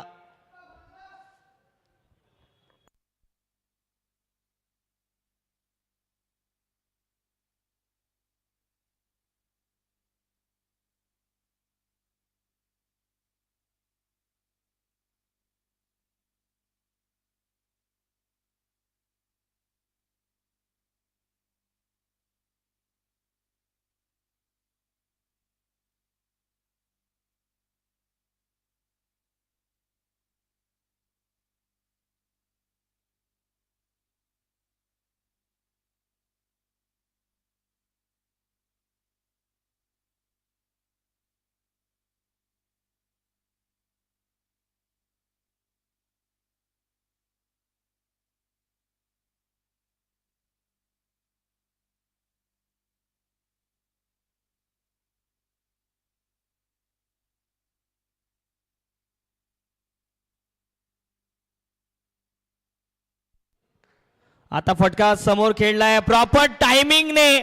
आता फटका समोर खेळलाय प्रॉपर टायमिंगने.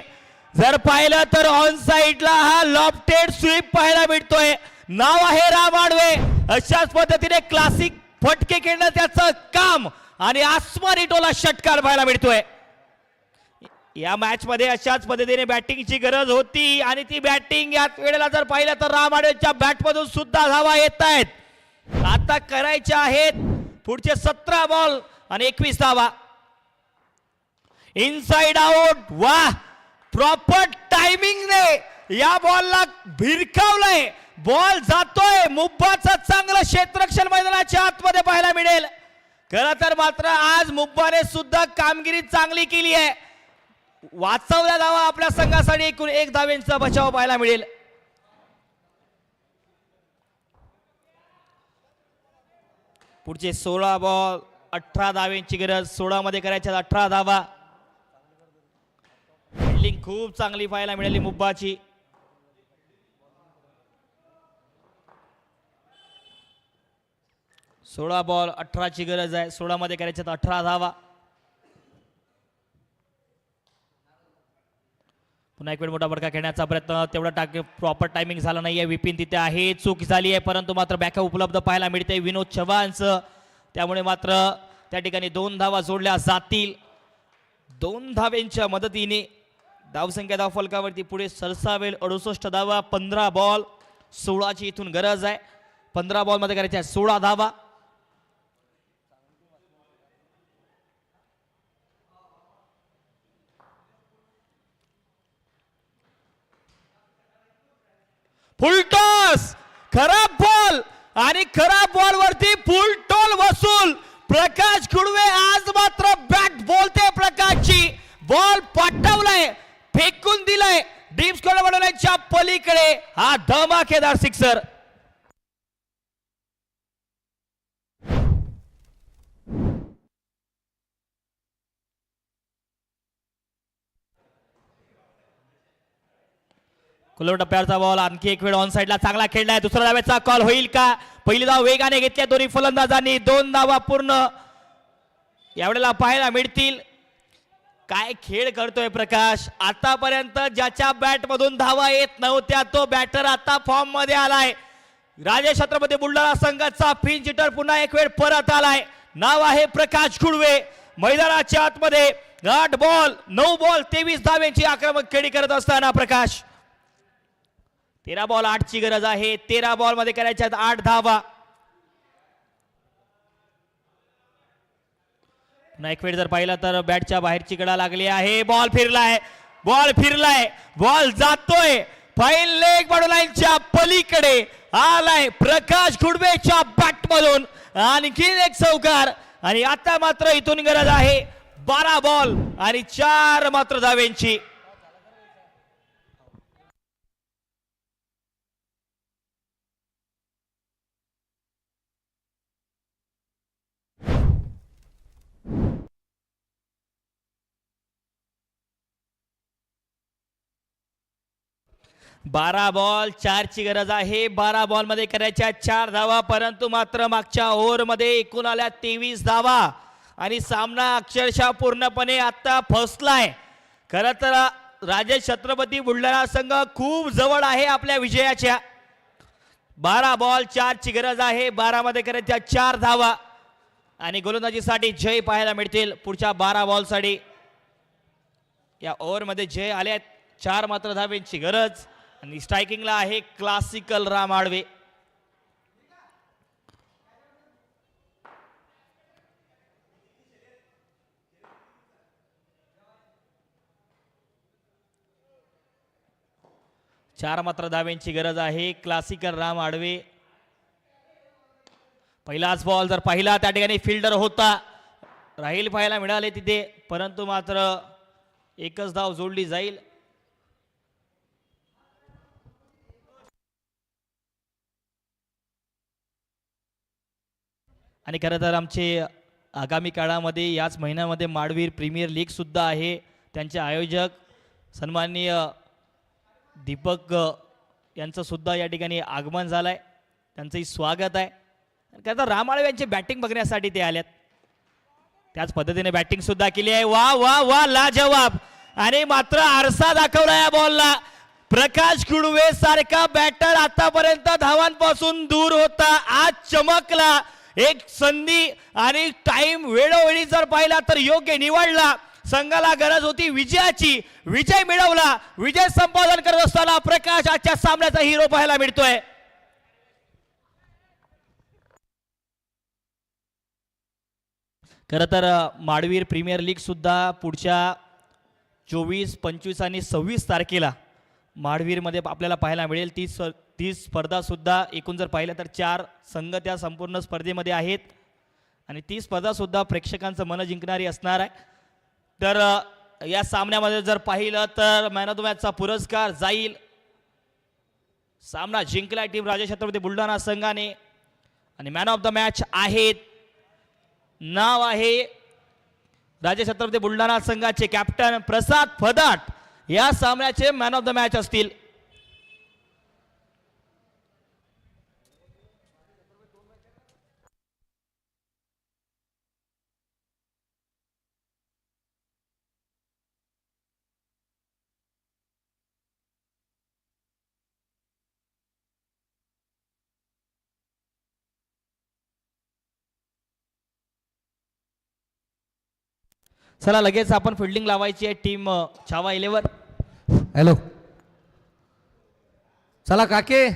जर पाहिलं तर ऑन साइडला हा लॉफ्टेड स्वीप पाहायला मिळतोय. नाव आहे राम आडवे. अशाच पद्धतीने क्लासिक फटके खेळणं त्याचं काम आणि आसमानी टोला षटकार पाहायला मिळतोय. या मॅच मध्ये अशाच पद्धतीने बॅटिंगची गरज होती आणि ती बॅटिंग याच वेळेला जर पाहिलं तर रामाडेच्या बॅट मधून सुद्धा धावा येत आहेत। आता करायच्या आहेत पुढचे 17 बॉल आणि 21 धावा। इनसाइड आउट, वाह प्रॉपर टायमिंगने या बॉलला भिरकावलंय, बॉल जातोय, मुब्बाचं चांगलं क्षेत्ररक्षण मैदानाच्या आतमध्ये पाहायला मिळेल। खरं तर मात्र आज मुब्बाने सुद्धा कामगिरी चांगली केली आहे, वाचवल्या धावा आपल्या संघासाठी एकूण 1 धावेंचा बचाव पाहायला मिळेल। पुढचे 16 बॉल 18 धावेंची गरज, 16 मध्ये करायच्या 18 धावा। फिल्डिंग खूप चांगली पाहायला मिळाली मुब्बाची। सोळा बॉल 18 ची गरज आहे, 16 मध्ये करायच्या 18 धावा। पुन्हा एक वेळ मोठा फटका खेळण्याचा प्रयत्न, तेवढा प्रॉपर टायमिंग झाला नाहीये, विपिन तिथे आहे, चूक झाली आहे, परंतु मात्र बॅकअप उपलब्ध पाहायला मिळते विनोद चव्हाणचं, त्यामुळे मात्र त्या ठिकाणी 2 धावा जोडल्या जातील। 2 धावेंच्या मदतीने धावसंख्या धावफलकावरती पुढे सरसावेल 68 धावा। 15 बॉल 16 ची इथून गरज आहे, 15 बॉल मध्ये करायच्या 16 धावा। फुल टॉस, खराब बॉल आणि खराब बॉल वरती फुल टॉल वसूल। प्रकाश गुडवे आज मात्र बॅट बोलते प्रकाशची, बॉल पाठवलाय, फेकून दिलाय डीप स्क्वेअर बनवण्याच्या पलीकडे, हा धमाकेदार सिक्सर। खुल्या टप्प्यावरचा बॉल आणखी एक वेळ ऑन साइडला चांगला खेळलाय, दुसऱ्या धावेचा कॉल होईल का? पहिली धाव वेगाने घेतल्या दोन्ही फलंदाजांनी, 2 धावा पूर्ण यावेळेला पाहायला मिळतील। काय खेळ करतोय प्रकाश, आतापर्यंत ज्याच्या बॅट मधून धावा येत नव्हत्या तो बॅटर आता फॉर्म मध्ये आलाय। राजे छत्रपती बुलढाणा संघाचा पिंच हिटर पुन्हा एक वेळ परत आलाय, नाव आहे प्रकाश गुडवे। मैदानाच्या आतमध्ये 8 बॉल 9 बॉल 23 धावेंची आक्रमक खेळी करत असताना प्रकाश 13 बॉल 8 ची गरज आहे, 13 बॉल मध्ये करायच्या 8 धावा। एक वेळ जर पाहिला तर बॅटच्या बाहेरची कडा लागली आहे, बॉल फिरलाय, बॉल फिरलाय, बॉल जातोय फाईन लेग बॉर्डर लाईनच्या पलीकडे आलाय प्रकाश गुडवेच्या बॅट मधून आणखी एक चौकार। आणि आता मात्र इथून गरज आहे 12 बॉल आणि 4 मात्र धावेंची। बारा बॉल 4 ची गरज आहे, 12 बॉल मध्ये करायच्या 4 धावा, परंतु मात्र मागच्या ओव्हर मध्ये एकूण आल्या 23 धावा आणि सामना अक्षरशः पूर्णपणे आता फसलाय। खरं तर राजे छत्रपती बुलढाणा संघ खूप जवळ आहे आपल्या विजयाच्या। 12 बॉल 4 ची गरज आहे, 12 मध्ये करायच्या 4 धावा आणि गोलंदाजीसाठी जय पाहायला मिळतील पुढच्या 12 बॉल साठी। या ओव्हर मध्ये जय आले, 4 मात्र धावेंची गरज आणि स्ट्रायकिंगला आहे क्लासिकल राम आडवे। चार मात्र धावेंची गरज आहे, क्लासिकल राम आडवे। पहिलाच बॉल जर पाहिला त्या ठिकाणी फिल्डर होता, राहील पाहायला मिळाले तिथे, परंतु मात्र एकच धाव जोडली जाईल। आणि खरं तर आमचे आगामी काळामध्ये याच महिन्यामध्ये माडवीर प्रीमियर लीग सुद्धा आहे, त्यांचे आयोजक सन्माननीय दीपक यांचं सुद्धा या ठिकाणी आगमन झालंय, त्यांचंही स्वागत आहे। खरं तर राम आडवे यांची बॅटिंग बघण्यासाठी ते आलेत, त्याच पद्धतीने बॅटिंग सुद्धा केली आहे। वा वा वा लाजवाब, आणि मात्र आरसा दाखवला या बॉलला। प्रकाश गुडवे सारखा बॅटर आतापर्यंत धावांपासून दूर होता, आज चमकला। एक संधी आणि टाइम वेळोवेळी जर पाहिला तर योग्य निवडला। संघाला गरज होती विजयाची, विजय मिळवला. विजय संपादन करत असताना प्रकाश आजच्या सामन्याचा हिरो पाहायला मिळतोय. खरं तर माडवीर प्रीमियर लीग सुद्धा पुढच्या 24, 25 आणि 26 तारखेला माडवीरमध्ये आपल्याला पाहायला मिळेल. ती स्पर्धा सुद्धा एकूण जर पाहिलं तर 4 संघ त्या संपूर्ण स्पर्धेमध्ये आहेत आणि ती स्पर्धा सुद्धा प्रेक्षकांचं मन जिंकणारी असणार आहे. तर या सामन्यामध्ये जर पाहिलं तर मॅन ऑफ द मॅचचा पुरस्कार जाईल. सामना जिंकलाय टीम राजा छत्रपती बुलढाणा संघाने आणि मॅन ऑफ द मॅच आहेत, नाव आहे राजा छत्रपती बुलढाणा संघाचे कॅप्टन प्रसाद फदाट. या सामन्याचे मॅन ऑफ द मॅच असतील. चला लगेच आपण फिल्डिंग लावायची आहे टीम छावा 11. हॅलो, चला काके